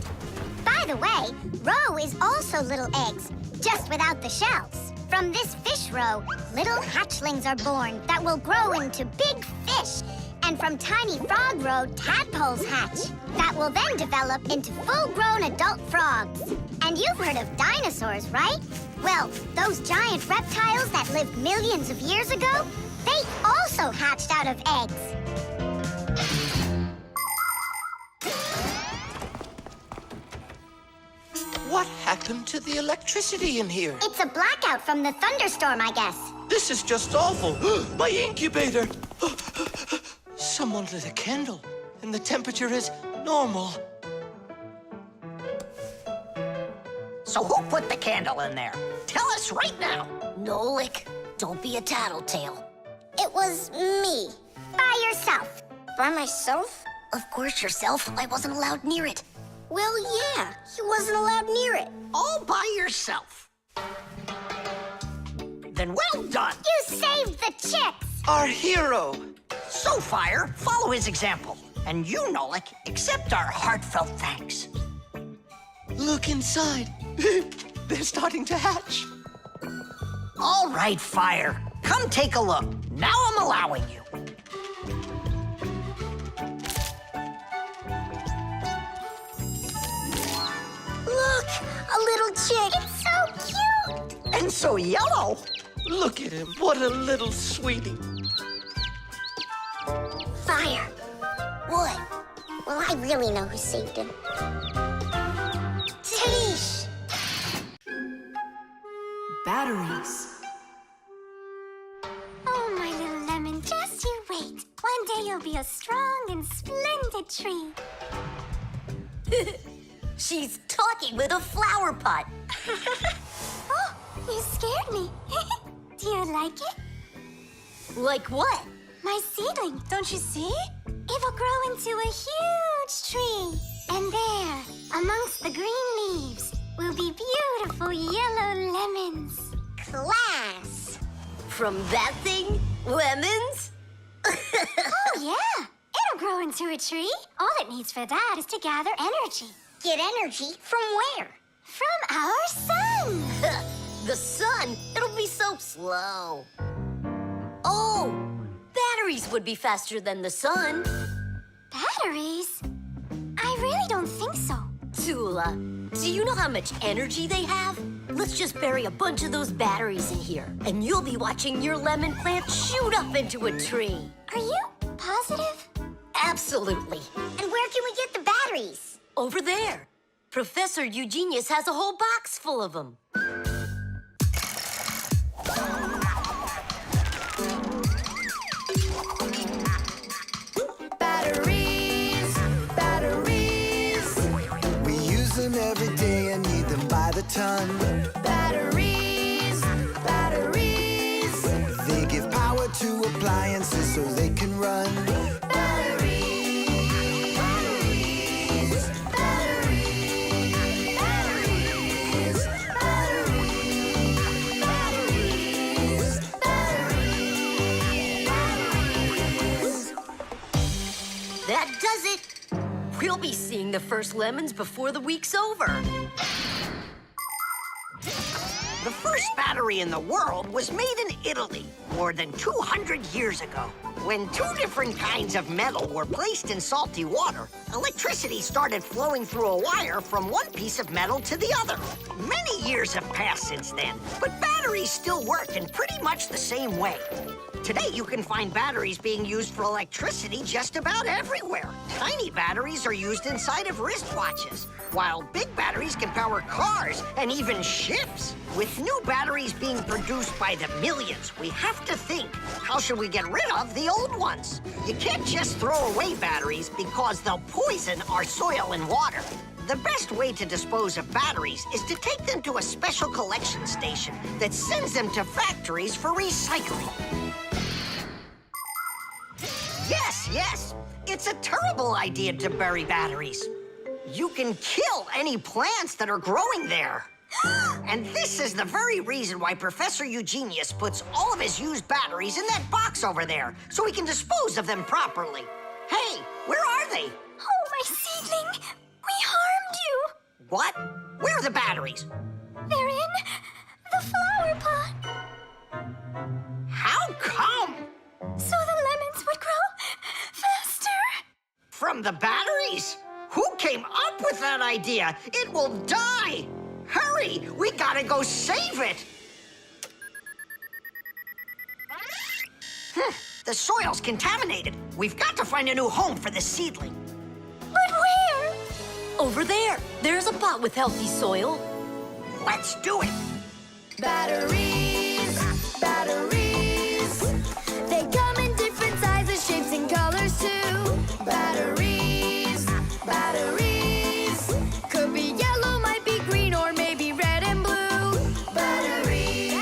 By the way, roe is also little eggs, just without the shells. From this fish roe, little hatchlings are born that will grow into big fish. And from tiny frog roe, tadpoles hatch that will then develop into full-grown adult frogs. And you've heard of dinosaurs, right? Well, those giant reptiles that lived millions of years ago, they also hatched out of eggs. What happened to the electricity in here? It's a blackout from the thunderstorm, I guess. This is just awful. My incubator! Someone lit a candle, and the temperature is normal. So who put the candle in there? Tell us right now. Nolik, don't be a tattletale. It was me. By yourself. By myself? Of course yourself. I wasn't allowed near it. Well, yeah, he wasn't allowed near it. All by yourself. Then well done. You saved the chicks. Our hero! So, Fire, follow his example. And you, Nolik, accept our heartfelt thanks. Look inside. They're starting to hatch. All right, Fire. Come take a look. Now I'm allowing you. Look, a little chick. It's so cute. And so yellow. Look at him. What a little sweetie. Fire. What? Well, I really know who saved him. Tish! Batteries. Oh, my little lemon, just you wait. One day you'll be a strong and splendid tree. She's talking with a flower pot. Oh, you scared me. Do you like it? Like what? My seedling, don't you see? It will grow into a huge tree. And there, amongst the green leaves, will be beautiful yellow lemons. Class. From that thing? Lemons? Oh, yeah. It'll grow into a tree. All it needs for that is to gather energy. Get energy from where? From our sun. The sun? It'll be so slow. Oh, batteries would be faster than the sun. Batteries? I really don't think so. Tula, do you know how much energy they have? Let's just bury a bunch of those batteries in here, and you'll be watching your lemon plant shoot up into a tree. Are you positive? Absolutely. And where can we get the batteries? Over there. Professor Eugenius has a whole box full of them. Batteries, batteries. We use them every day and need them by the ton. Batteries, batteries. They give power to appliances so they can run. Batteries, batteries, batteries, batteries, batteries, batteries. That does it. We'll be seeing the first lemons before the week's over. The first battery in the world was made in Italy more than 200 years ago. When two different kinds of metal were placed in salty water, electricity started flowing through a wire from one piece of metal to the other. Many years have passed since then, but batteries still work in pretty much the same way. Today, you can find batteries being used for electricity just about everywhere. Tiny batteries are used inside of wristwatches, while big batteries can power cars and even ships. With new batteries being produced by the millions, we have to think, how should we get rid of the old ones? You can't just throw away batteries because they'll poison our soil and water. The best way to dispose of batteries is to take them to a special collection station that sends them to factories for recycling. Yes, it's a terrible idea to bury batteries. You can kill any plants that are growing there. And this is the very reason why Professor Eugenius puts all of his used batteries in that box over there, so he can dispose of them properly. Hey, where are they? Oh, my seedling! We harmed you! What? Where are the batteries? They're in the flower pot. How come? So the lemons would grow faster. From the batteries? Who came up with that idea? It will die! Hurry! We gotta go save it! The soil's contaminated. We've got to find a new home for this seedling. But where? Over there. There's a pot with healthy soil. Let's do it! Batteries, batteries. They come in different sizes, shapes, and colors too. Batteries, batteries. Could be yellow, might be green, or maybe red and blue. Batteries,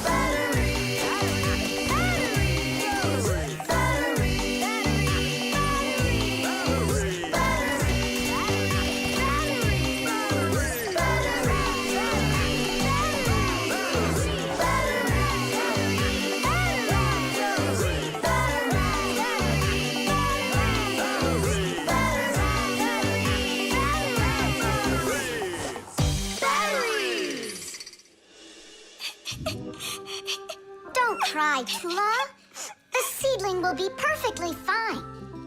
batteries, batteries, batteries, Don't cry, Tula. The seedling will be perfectly fine.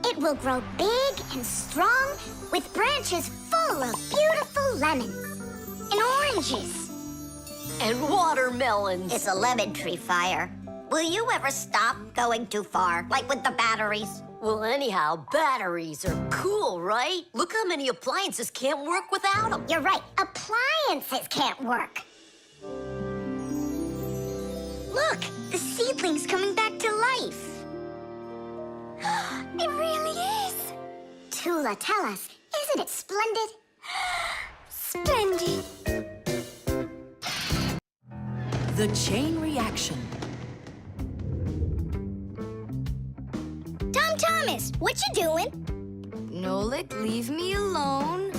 It will grow big and strong with branches full of beautiful lemons and oranges. And watermelons. It's a lemon tree fire. Will you ever stop going too far, like with the batteries? Well, anyhow, batteries are cool, right? Look how many appliances can't work without them. You're right. Appliances can't work. Look, the seedling's coming back to life. It really is. Tula, tell us, isn't it splendid? Splendid. The chain reaction. Tom Thomas, what you doing? Nolik, leave me alone.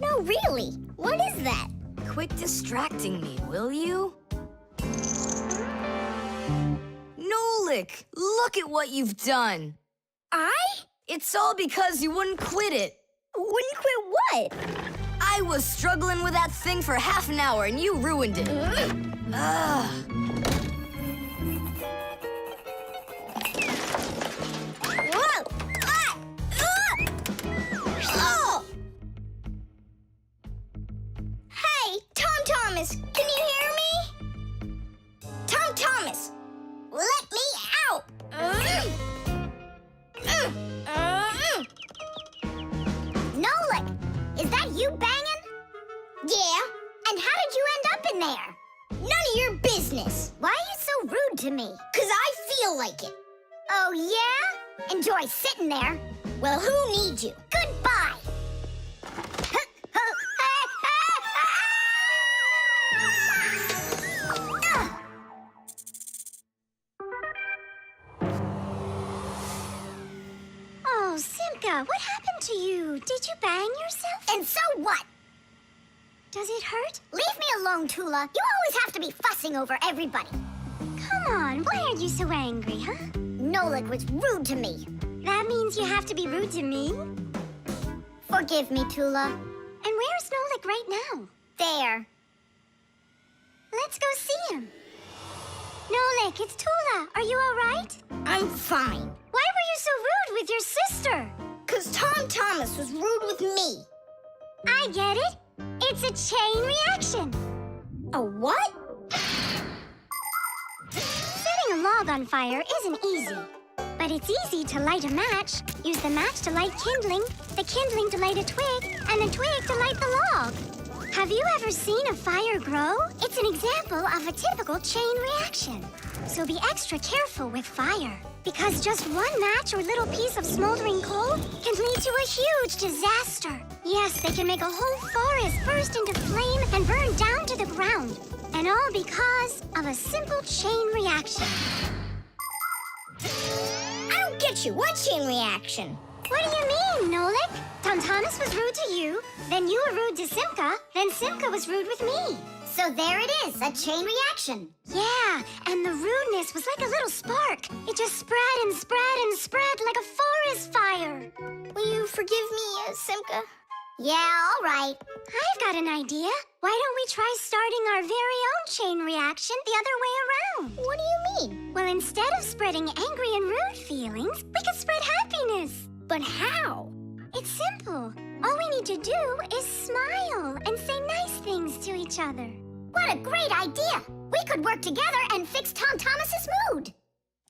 No, really. What is that? Quit distracting me, will you? Nolik, look at what you've done. I? It's all because you wouldn't quit it. Wouldn't quit what? I was struggling with that thing for half an hour and you ruined it. Ugh. Whoa! Ah! Oh! Hey, Tom Thomas, can you hear me? Tom Thomas, let me out! Nolik, is that you banging? Yeah, And how did you end up in there? none of your business. Why are you so rude to me? 'Cause I feel like it. Oh, yeah? Enjoy sitting there. Well, who needs you? Goodbye. Oh, Simka, what happened to you? Did you bang yourself? And so what? Does it hurt? Leave me alone, Tula. You always have to be fussing over everybody. Come on, why are you so angry, huh? Nolik was rude to me. That means you have to be rude to me? Forgive me, Tula. And where's Nolik right now? There. Let's go see him. Nolik, it's Tula. Are you all right? I'm fine. Why were you so rude with your sister? 'Cause Tom Thomas was rude with me. I get it. It's a chain reaction. A what? Setting a log on fire isn't easy. But it's easy to light a match. Use the match to light kindling, the kindling to light a twig, and the twig to light the log. Have you ever seen a fire grow? It's an example of a typical chain reaction. So be extra careful with fire, because just one match or little piece of smoldering coal can lead to a huge disaster. Yes, they can make a whole forest burst into flame and burn down to the ground. And all because of a simple chain reaction. I don't get you. What chain reaction? What do you mean, Nolik? Tom Thomas was rude to you, then you were rude to Simka, then Simka was rude with me. So there it is, a chain reaction. Yeah, and the rudeness was like a little spark. It just spread and spread and spread like a forest fire. Will you forgive me, Simka? Yeah, all right. I've got an idea. Why don't we try starting our very own chain reaction the other way around? What do you mean? Well, instead of spreading angry and rude feelings, we could spread happiness. But how? It's simple. All we need to do is smile and say nice things to each other. What a great idea! We could work together and fix Tom Thomas's mood.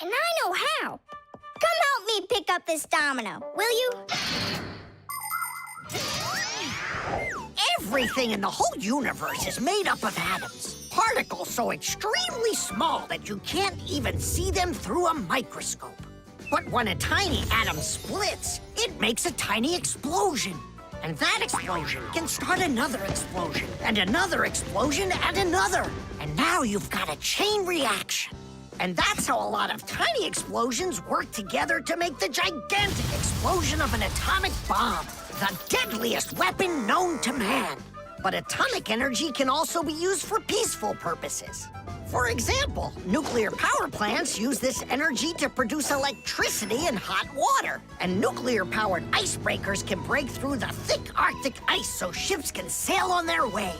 And I know how. Come help me pick up this domino, will you? Everything in the whole universe is made up of atoms. Particles so extremely small that you can't even see them through a microscope. But when a tiny atom splits, it makes a tiny explosion. And that explosion can start another explosion, and another explosion, and another. And now you've got a chain reaction. And that's how a lot of tiny explosions work together to make the gigantic explosion of an atomic bomb, the deadliest weapon known to man. But atomic energy can also be used for peaceful purposes. For example, nuclear power plants use this energy to produce electricity and hot water. And nuclear-powered icebreakers can break through the thick Arctic ice so ships can sail on their way.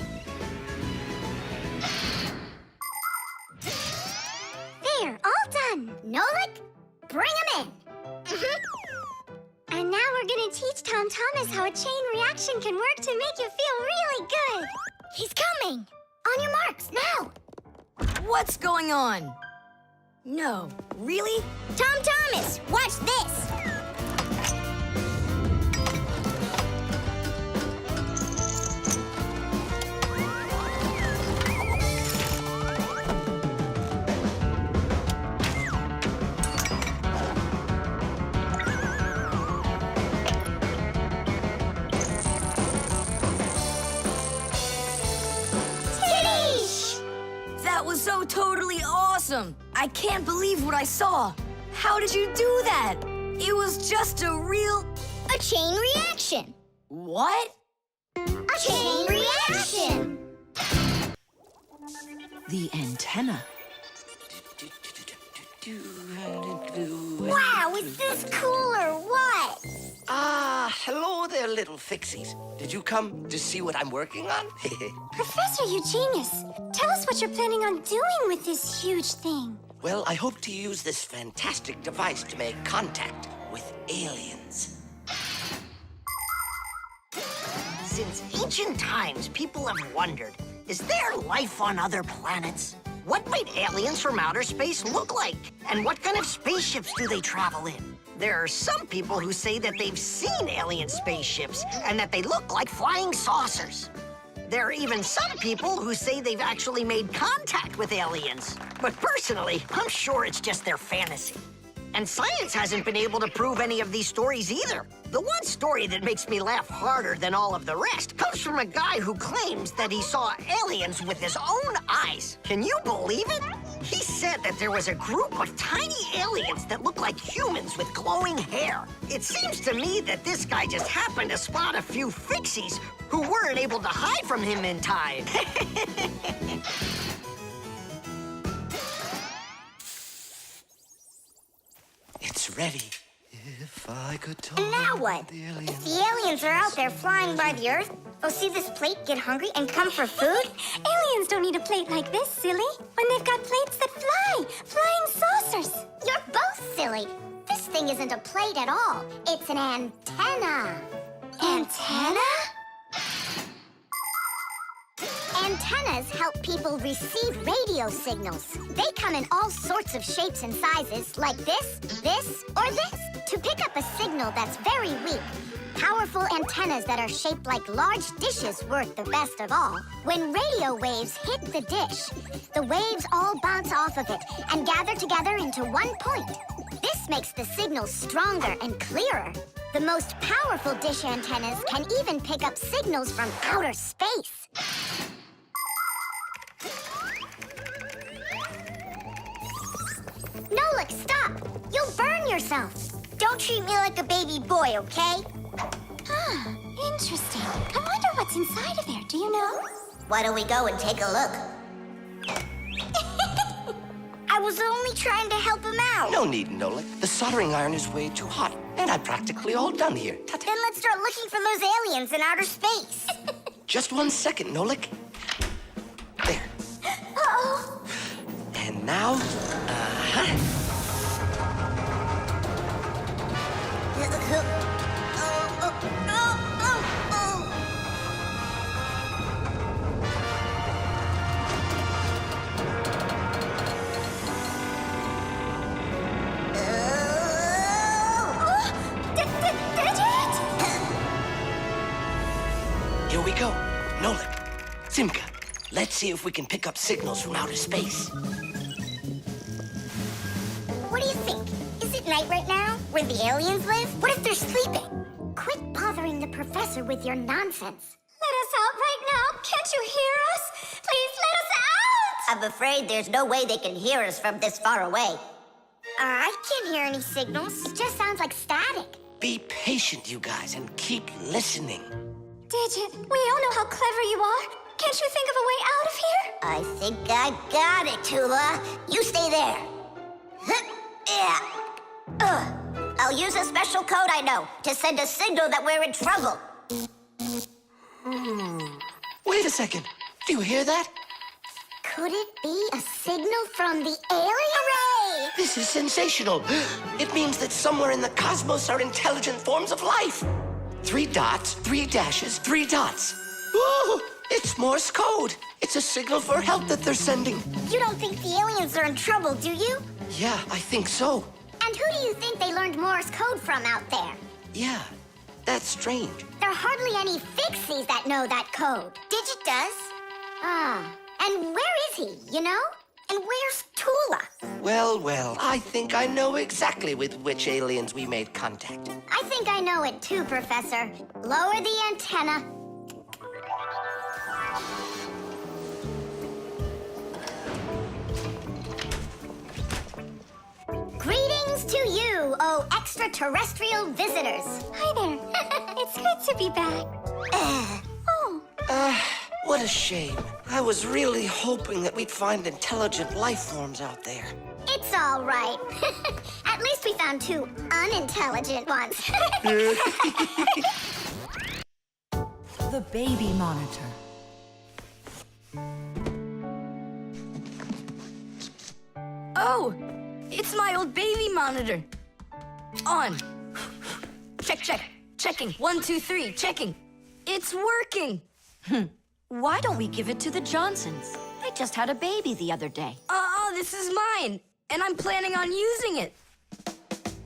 There, all done. Nolik, bring him in. And now we're gonna teach Tom Thomas how a chain reaction can work to make you feel really good. He's coming. On your marks, now. What's going on? No, really? Tom Thomas, watch this. That was so totally awesome! I can't believe what I saw! How did you do that? It was just A chain reaction. What? A chain reaction. The antenna. Wow, is this cool or what? Ah, hello there, little Fixies. Did you come to see what I'm working on? Professor, you genius. Tell us what you're planning on doing with this huge thing. Well, I hope to use this fantastic device to make contact with aliens. Since ancient times, people have wondered, is there life on other planets? What might aliens from outer space look like? And what kind of spaceships do they travel in? There are some people who say that they've seen alien spaceships and that they look like flying saucers. There are even some people who say they've actually made contact with aliens. But personally, I'm sure it's just their fantasy. And science hasn't been able to prove any of these stories either. The one story that makes me laugh harder than all of the rest comes from a guy who claims that he saw aliens with his own eyes. Can you believe it? He said that there was a group of tiny aliens that looked like humans with glowing hair. It seems to me that this guy just happened to spot a few Fixies who weren't able to hide from him in time. It's ready. If I could talk. And now what? If the aliens are out there flying by the Earth, they'll see this plate, get hungry, and come for food? Aliens don't need a plate like this, silly. When they've got plates that fly, flying saucers. You're both silly. This thing isn't a plate at all. It's an antenna. Antenna? Antennas help people receive radio signals. They come in all sorts of shapes and sizes, like this, or this. To pick up a signal that's very weak, powerful antennas that are shaped like large dishes work the best of all. When radio waves hit the dish, the waves all bounce off of it and gather together into one point. This makes the signal stronger and clearer. The most powerful dish antennas can even pick up signals from outer space. Nolik, stop! You'll burn yourself. Don't treat me like a baby boy, okay? Ah, interesting. I wonder what's inside of there. Do you know? Why don't we go and take a look? I was only trying to help him out. No need, Nolik. The soldering iron is way too hot, and I'm practically all done here. Ta-ta. Then let's start looking for those aliens in outer space. Just 1 second, Nolik. There. Uh-oh. And now, here we go. Nolik, Simka, let's see if we can pick up signals from outer space. What do you think? Is it night right now, where the aliens live? What if they're sleeping? Quit bothering the professor with your nonsense. Let us out right now. Can't you hear us? Please let us out! I'm afraid there's no way they can hear us from this far away. I can't hear any signals. It just sounds like static. Be patient, you guys, and keep listening. Digit, we all know how clever you are. Can't you think of a way out of here? I think I got it, Tula. You stay there. Yeah. I'll use a special code I know to send a signal that we're in trouble. Wait a second. Do you hear that? Could it be a signal from the alien? Hooray! This is sensational. It means that somewhere in the cosmos are intelligent forms of life. 3 dots, 3 dashes, 3 dots. Ooh, it's Morse code. It's a signal for help that they're sending. You don't think the aliens are in trouble, do you? Yeah, I think so. And who do you think they learned Morse code from out there? Yeah, that's strange. There are hardly any Fixies that know that code. Digit does. Ah, and where is he, you know? And where's Tula? Well, I think I know exactly with which aliens we made contact. I think I know it too, Professor. Lower the antenna. Greetings to you, oh extraterrestrial visitors. Hi there. It's good to be back. What a shame. I was really hoping that we'd find intelligent life forms out there. It's all right. At least we found 2 unintelligent ones. The baby monitor. Oh, it's my old baby monitor. On. Check. Checking. 1, 2, 3. Checking. It's working. Why don't we give it to the Johnsons? They just had a baby the other day. This is mine, and I'm planning on using it.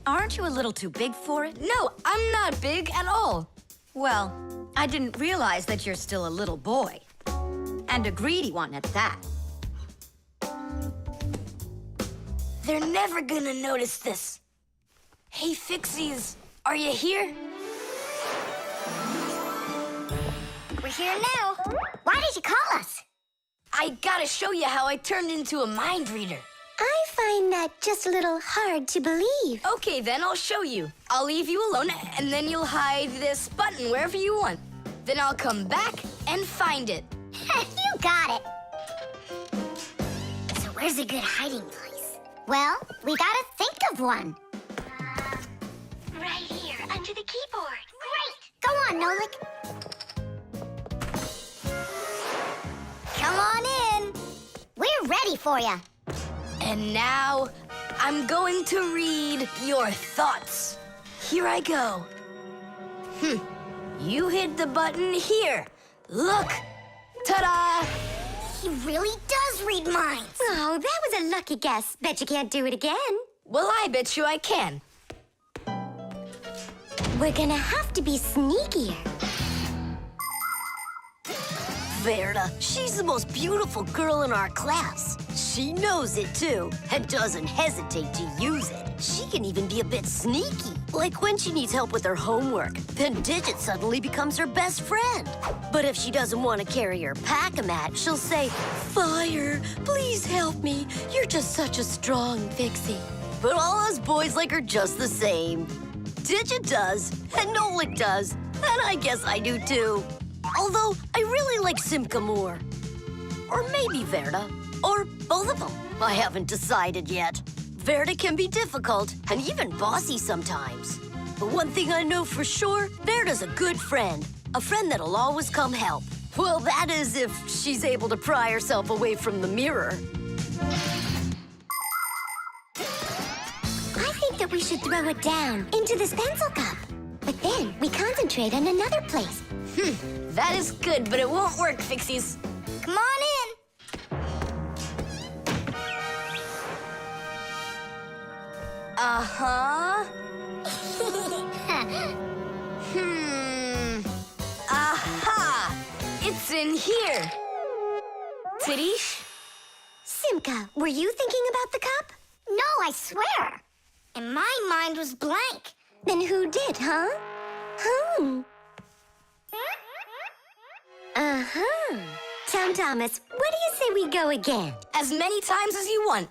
Aren't you a little too big for it? No, I'm not big at all. Well, I didn't realize that you're still a little boy. And a greedy one at that. They're never gonna notice this. Hey, Fixies, are you here? We're here now. Why did you call us? I gotta show you how I turned into a mind reader. I find that just a little hard to believe. Okay, then I'll show you. I'll leave you alone, and then you'll hide this button wherever you want. Then I'll come back and find it. You got it. So where's a good hiding place? Well, we gotta think of one. Right here, under the keyboard. Great! Go on, Nolik. Come on in. We're ready for you. And now, I'm going to read your thoughts. Here I go. You hit the button here. Look. Ta-da! He really does read minds. Oh, that was a lucky guess. Bet you can't do it again. Well, I bet you I can. We're gonna have to be sneakier. Verda, she's the most beautiful girl in our class. She knows it, too, and doesn't hesitate to use it. She can even be a bit sneaky, like when she needs help with her homework. Then Digit suddenly becomes her best friend. But if she doesn't want to carry her pack-a-mat, she'll say, "Fire, please help me. You're just such a strong Fixie." But all us boys like her just the same. Digit does, and Nolik does, and I guess I do too. Although, I really like Simka more. Or maybe Verda, or both of them. I haven't decided yet. Verda can be difficult, and even bossy sometimes. But one thing I know for sure, Verda's a good friend. A friend that'll always come help. Well, that is if she's able to pry herself away from the mirror. I think that we should throw it down into this pencil cup. But then we concentrate on another place. That is good, but it won't work, Fixies. Come on in. Uh-huh. Aha! It's in here. Tadish? Simka, were you thinking about the cup? No, I swear. And my mind was blank. Then who did, huh? Uh-huh. Tom Thomas, what do you say we go again? As many times as you want.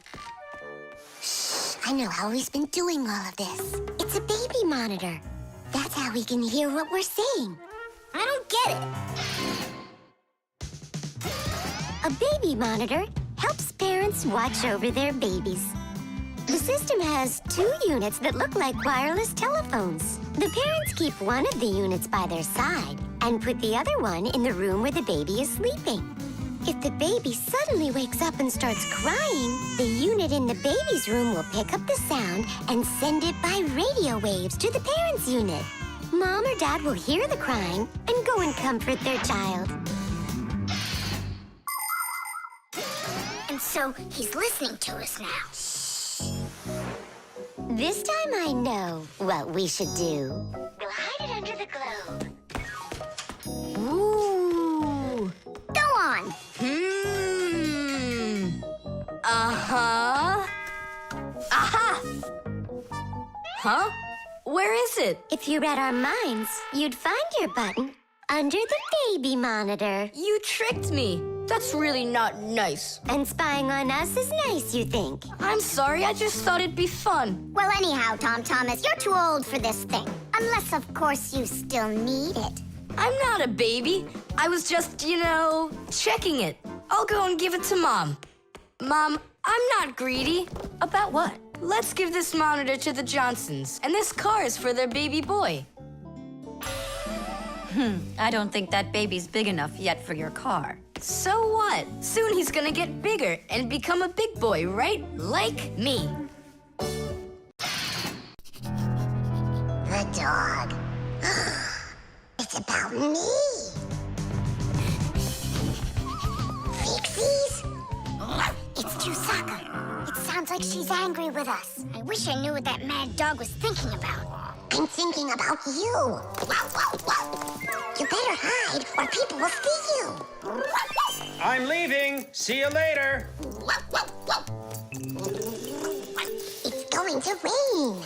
I know how he's been doing all of this. It's a baby monitor. That's how we can hear what we're saying. I don't get it. A baby monitor helps parents watch over their babies. The system has 2 units that look like wireless telephones. The parents keep one of the units by their side and put the other one in the room where the baby is sleeping. If the baby suddenly wakes up and starts crying, the unit in the baby's room will pick up the sound and send it by radio waves to the parents' unit. Mom or Dad will hear the crying and go and comfort their child. And so he's listening to us now. This time I know what we should do. We'll hide it under the globe. Ooh. Go on. Uh-huh. Aha! Huh? Where is it? If you read our minds, you'd find your button under the baby monitor. You tricked me. That's really not nice. And spying on us is nice, you think? I'm sorry, I just thought it'd be fun. Well, anyhow, Tom Thomas, you're too old for this thing. Unless, of course, you still need it. I'm not a baby. I was just, checking it. I'll go and give it to Mom. Mom, I'm not greedy. About what? Let's give this monitor to the Johnsons, and this car is for their baby boy. I don't think that baby's big enough yet for your car. So what? Soon he's gonna get bigger and become a big boy, right? Like me. The dog. It's about me. Fixies? It's Chusaka. It sounds like she's angry with us. I wish I knew what that mad dog was thinking about. I'm thinking about you. You better hide or people will see you. I'm leaving. See you later. It's going to rain.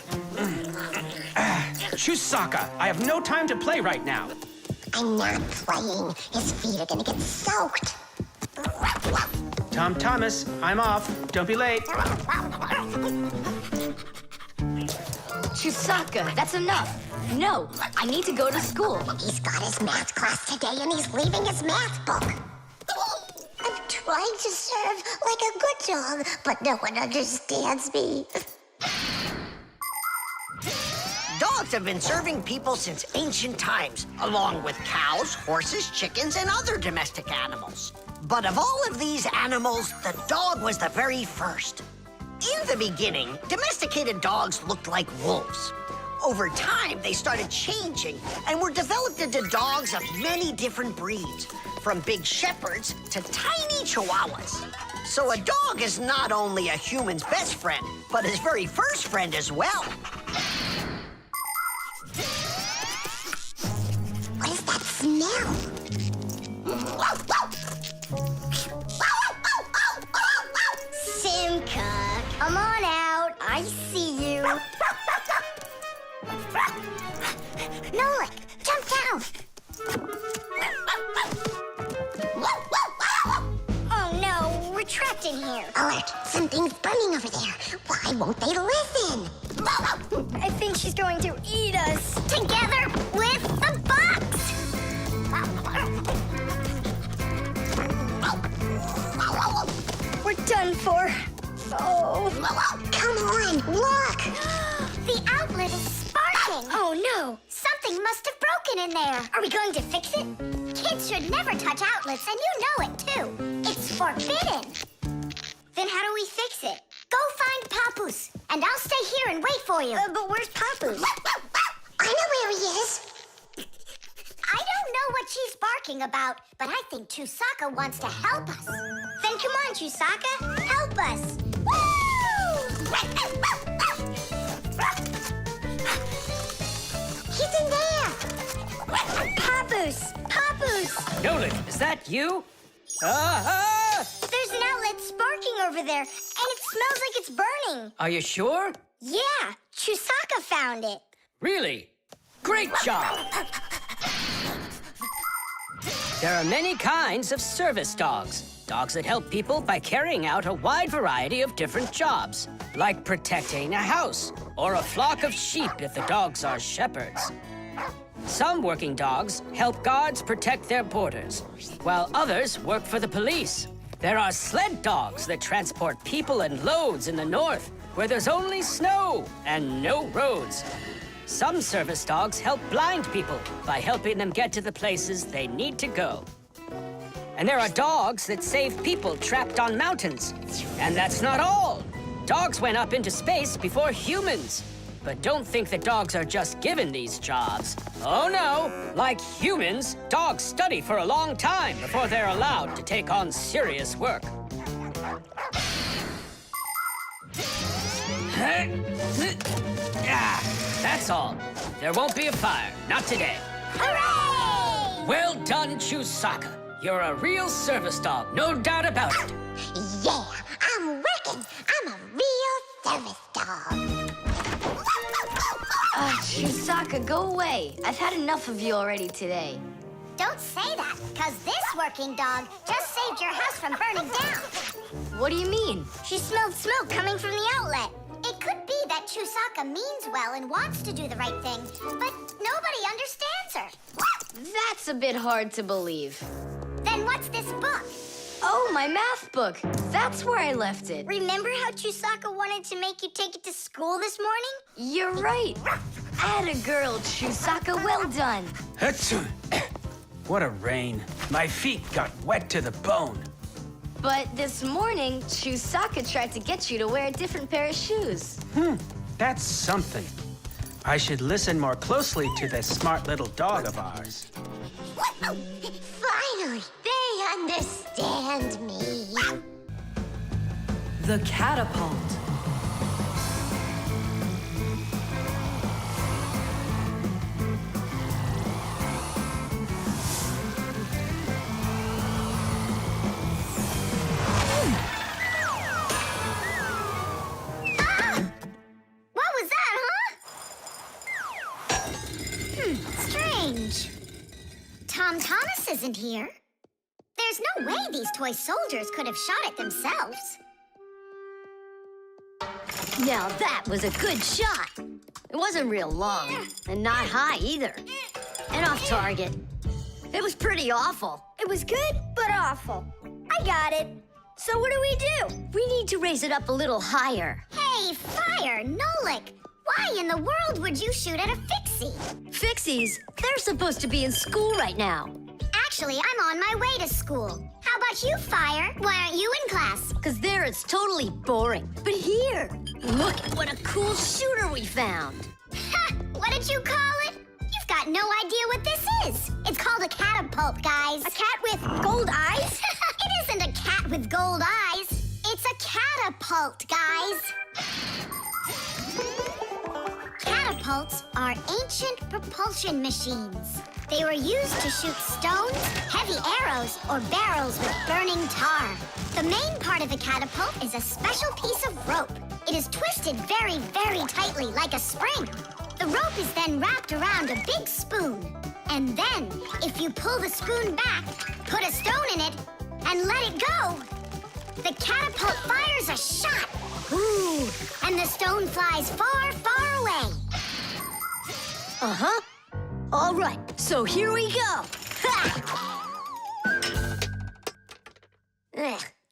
Chusaka, I have no time to play right now. I'm not playing. His feet are gonna get soaked. Tom Thomas, I'm off. Don't be late. Chusaka, that's enough. No, I need to go to school. He's got his math class today and he's leaving his math book. I'm trying to serve like a good dog, but no one understands me. Dogs have been serving people since ancient times, along with cows, horses, chickens, and other domestic animals. But of all of these animals, the dog was the very first. In the beginning, domesticated dogs looked like wolves. Over time, they started changing and were developed into dogs of many different breeds, from big shepherds to tiny chihuahuas. So a dog is not only a human's best friend, but his very first friend as well. What is that smell? Simka, come on out. I see you. Nolik, jump down. Oh no, we're trapped in here. Alert, something's burning over there. Why won't they listen? I think she's going to eat us. Together with the box! We're done for. Oh. Come on, look! The outlet is sparking! Oh no! Something must have broken in there. Are we going to fix it? Kids should never touch outlets, and you know it, too. It's forbidden. Then how do we fix it? Go find Papus, and I'll stay here and wait for you. But where's Papus? I know where he is. I don't know what she's barking about, but I think Chusaka wants to help us. Then come on, Chusaka. Help us. He's in there. Papus! Papus! Nolik, is that you? Ah! There's an outlet sparking over there, and it smells like it's burning. Are you sure? Yeah, Chusaka found it. Really? Great job! There are many kinds of service dogs. Dogs that help people by carrying out a wide variety of different jobs, like protecting a house or a flock of sheep if the dogs are shepherds. Some working dogs help guards protect their borders, while others work for the police. There are sled dogs that transport people and loads in the north, where there's only snow and no roads. Some service dogs help blind people by helping them get to the places they need to go. And there are dogs that save people trapped on mountains. And that's not all. Dogs went up into space before humans. But don't think that dogs are just given these jobs. Oh no! Like humans, dogs study for a long time before they're allowed to take on serious work. That's all. There won't be a fire. Not today. Hooray! Well done, Chusaka. You're a real service dog, no doubt about it. Yeah, I'm working. I'm a real service dog. Chusaka, go away. I've had enough of you already today. Don't say that, because this working dog just saved your house from burning down. What do you mean? She smelled smoke coming from the outlet. It could be that Chusaka means well and wants to do the right thing, but nobody understands her. That's a bit hard to believe. Then what's this book? Oh, my math book. That's where I left it. Remember how Chusaka wanted to make you take it to school this morning? You're right. Atta girl, Chusaka. Well done. Achoo. What a rain. My feet got wet to the bone. But this morning, Chusaka tried to get you to wear a different pair of shoes. That's something. I should listen more closely to this smart little dog of ours. Finally, they understand me. The Catapult. What was that, huh? Strange. Tom Thomas isn't here. There's no way these toy soldiers could have shot it themselves. Now that was a good shot. It wasn't real long, and not high either. And off target. It was pretty awful. It was good, but awful. I got it. So what do we do? We need to raise it up a little higher. Hey, Fire, Nolik! Why in the world would you shoot at a Fixie? Fixies, they're supposed to be in school right now. Actually, I'm on my way to school. How about you, Fire? Why aren't you in class? Because there it's totally boring. But here, look at what a cool shooter we found. Ha! What did you call it? You've got no idea what this is. It's called a catapult, guys. A cat with gold eyes? It isn't a cat with gold eyes. It's a catapult, guys. Catapults are ancient propulsion machines. They were used to shoot stones, heavy arrows, or barrels with burning tar. The main part of a catapult is a special piece of rope. It is twisted very, very tightly like a spring. The rope is then wrapped around a big spoon. And then, if you pull the spoon back, put a stone in it, and let it go, the catapult fires a shot. Ooh, and the stone flies far, far away. Uh-huh. All right, so here we go. Ha!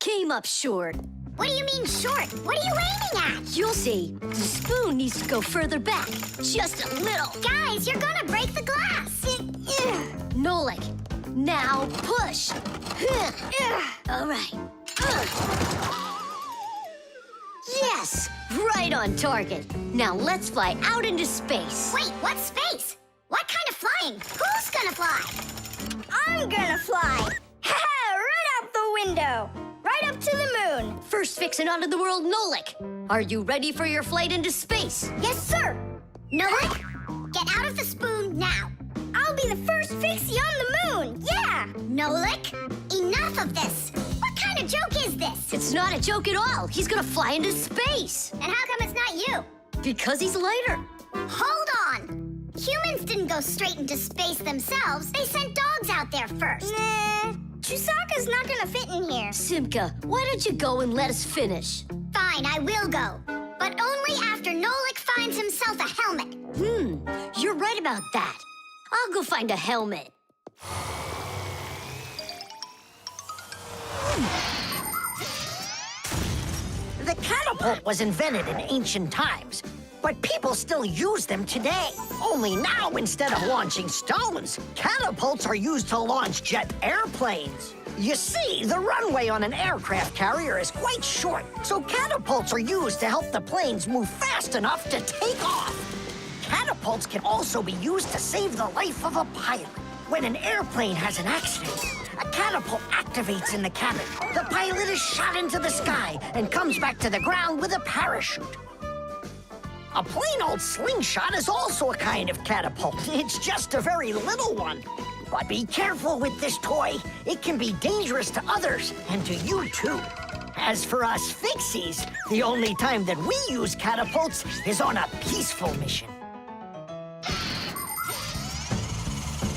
Came up short. What do you mean short? What are you aiming at? You'll see. The spoon needs to go further back. Just a little. Guys, you're gonna break the glass. Nolik, now push. All right. Yes, right on target. Now let's fly out into space. Wait, what space? What kind of flying? Who's gonna fly? I'm gonna fly. Right out the window. Right up to the moon. First fixin' onto the world, Nolik. Are you ready for your flight into space? Yes, sir. Nolik, get out of the spoon now. I'll be the first Fixie on the moon. Yeah. Nolik, enough of this. What kind of joke is this? It's not a joke at all. He's gonna fly into space. And how come it's not you? Because he's lighter. Hold on. Humans didn't go straight into space themselves. They sent dogs out there first. Nah, Chusaka's not gonna fit in here. Simka, why don't you go and let us finish? Fine, I will go. But only after Nolik finds himself a helmet. You're right about that. I'll go find a helmet. The catapult was invented in ancient times, but people still use them today. Only now, instead of launching stones, catapults are used to launch jet airplanes. You see, the runway on an aircraft carrier is quite short, so catapults are used to help the planes move fast enough to take off. Catapults can also be used to save the life of a pilot. When an airplane has an accident, a catapult activates in the cabin. The pilot is shot into the sky and comes back to the ground with a parachute. A plain old slingshot is also a kind of catapult. It's just a very little one. But be careful with this toy. It can be dangerous to others and to you too. As for us Fixies, the only time that we use catapults is on a peaceful mission.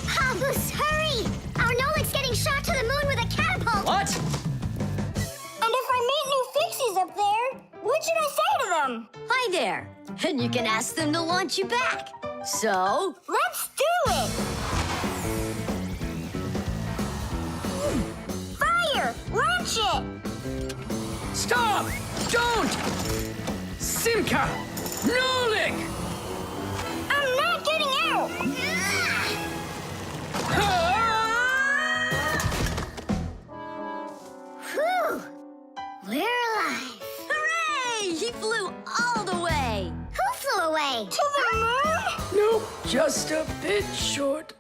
Papus, hurry! Our Nolik's getting shot to the moon with a catapult! What? And if I meet new Fixies up there, what should I say to them? Hi there. And you can ask them to launch you back. So? Let's do it! Fire! Launch it! Stop! Don't! Simka! Nolik! I'm not getting out! Whew! We're alive. Hooray! He flew all the way. Who flew away? To the moon? Nope, just a bit short.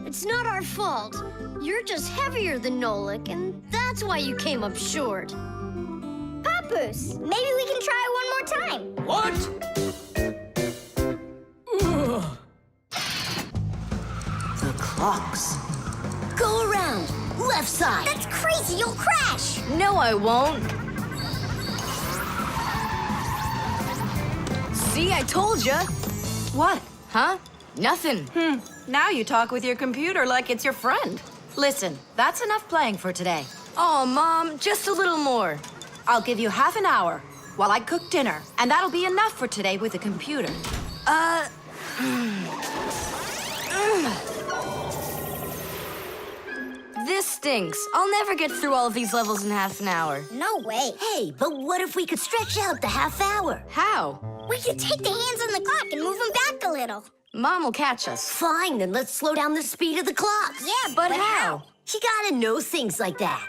It's not our fault. You're just heavier than Nolik, and that's why you came up short. Papus, maybe we can try one more time. What? The clocks. Go around. Left side. That's crazy, you'll crash! No, I won't. See, I told ya. What? Huh? Nothing. Now you talk with your computer like it's your friend. Listen, that's enough playing for today. Oh, Mom, just a little more. I'll give you half an hour while I cook dinner, and that'll be enough for today with the computer. This stinks. I'll never get through all of these levels in half an hour. No way. Hey, but what if we could stretch out the half hour? How? We could take the hands on the clock and move them back a little. Mom will catch us. Fine, then let's slow down the speed of the clocks. Yeah, But how? You gotta know things like that.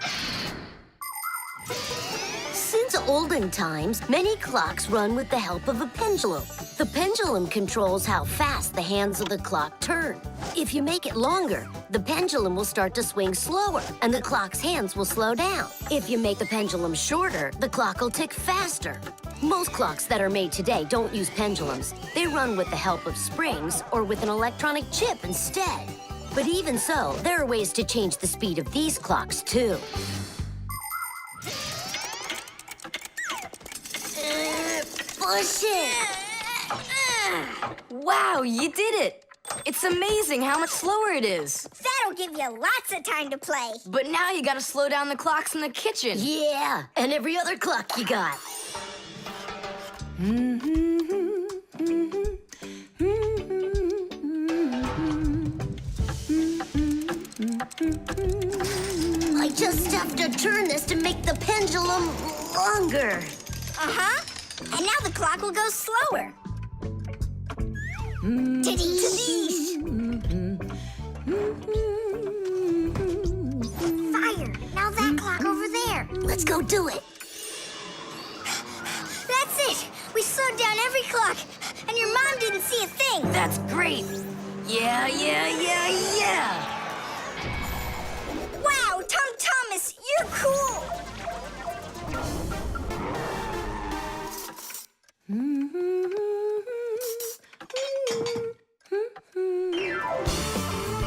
Since olden times, many clocks run with the help of a pendulum. The pendulum controls how fast the hands of the clock turn. If you make it longer, the pendulum will start to swing slower, and the clock's hands will slow down. If you make the pendulum shorter, the clock will tick faster. Most clocks that are made today don't use pendulums. They run with the help of springs or with an electronic chip instead. But even so, there are ways to change the speed of these clocks, too. Push it! Wow, you did it! It's amazing how much slower it is. That'll give you lots of time to play. But now you gotta slow down the clocks in the kitchen. Yeah, and every other clock you got. I just have to turn this to make the pendulum longer. Uh-huh. And now the clock will go slower. Tadee! Fire! Now that clock over there. Let's go do it. That's it! We slowed down every clock, and your mom didn't see a thing. That's great. Yeah. Wow, Tom Thomas, you're cool!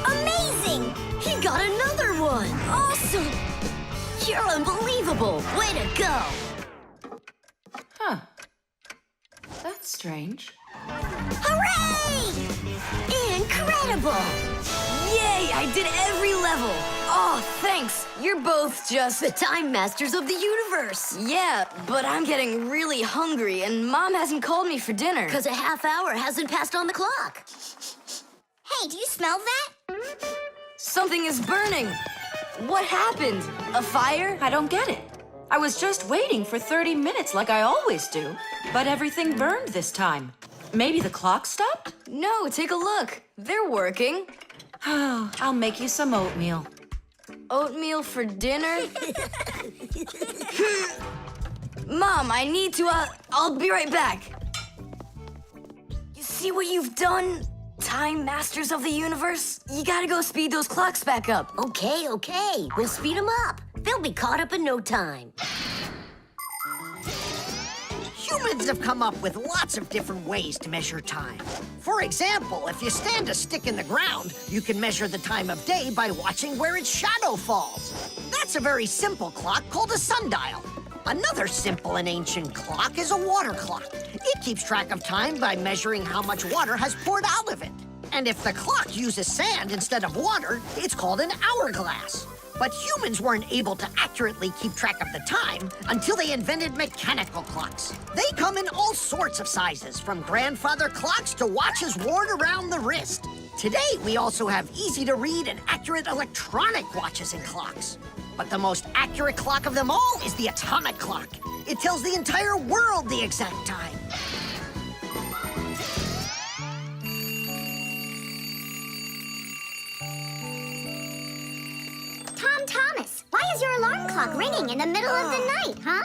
Amazing! He got another one. Awesome! You're unbelievable. Way to go. Huh. That's strange. Hooray! Incredible. Yay, I did every level. Oh, thanks. You're both just... The time masters of the universe. Yeah, but I'm getting really hungry, and Mom hasn't called me for dinner. Because a half hour hasn't passed on the clock. Hey, do you smell that? Something is burning. What happened? A fire? I don't get it. I was just waiting for 30 minutes like I always do, but everything burned this time. Maybe the clock stopped? No, take a look. They're working. Oh, I'll make you some oatmeal. Oatmeal for dinner? Mom, I need to, I'll be right back. You see what you've done? Time Masters of the Universe? You gotta go speed those clocks back up. Okay. We'll speed them up. They'll be caught up in no time. Humans have come up with lots of different ways to measure time. For example, if you stand a stick in the ground, you can measure the time of day by watching where its shadow falls. That's a very simple clock called a sundial. Another simple and ancient clock is a water clock. It keeps track of time by measuring how much water has poured out of it. And if the clock uses sand instead of water, it's called an hourglass. But humans weren't able to accurately keep track of the time until they invented mechanical clocks. They come in all sorts of sizes, from grandfather clocks to watches worn around the wrist. Today, we also have easy-to-read and accurate electronic watches and clocks. But the most accurate clock of them all is the atomic clock. It tells the entire world the exact time. Tom Thomas, why is your alarm clock ringing in the middle of the night, huh?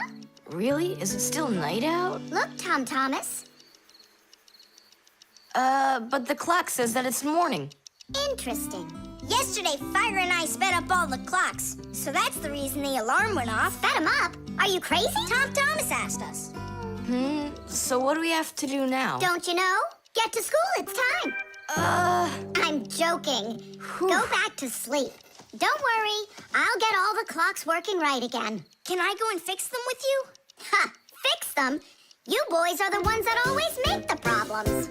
Really? Is it still night out? Look, Tom Thomas. But the clock says that it's morning. Interesting. Yesterday, Fire and I sped up all the clocks, so that's the reason the alarm went off. Sped him up? Are you crazy? Tom Thomas asked us. So what do we have to do now? Don't you know? Get to school, it's time. I'm joking. Go back to sleep. Don't worry, I'll get all the clocks working right again. Can I go and fix them with you? Ha! Fix them? You boys are the ones that always make the problems.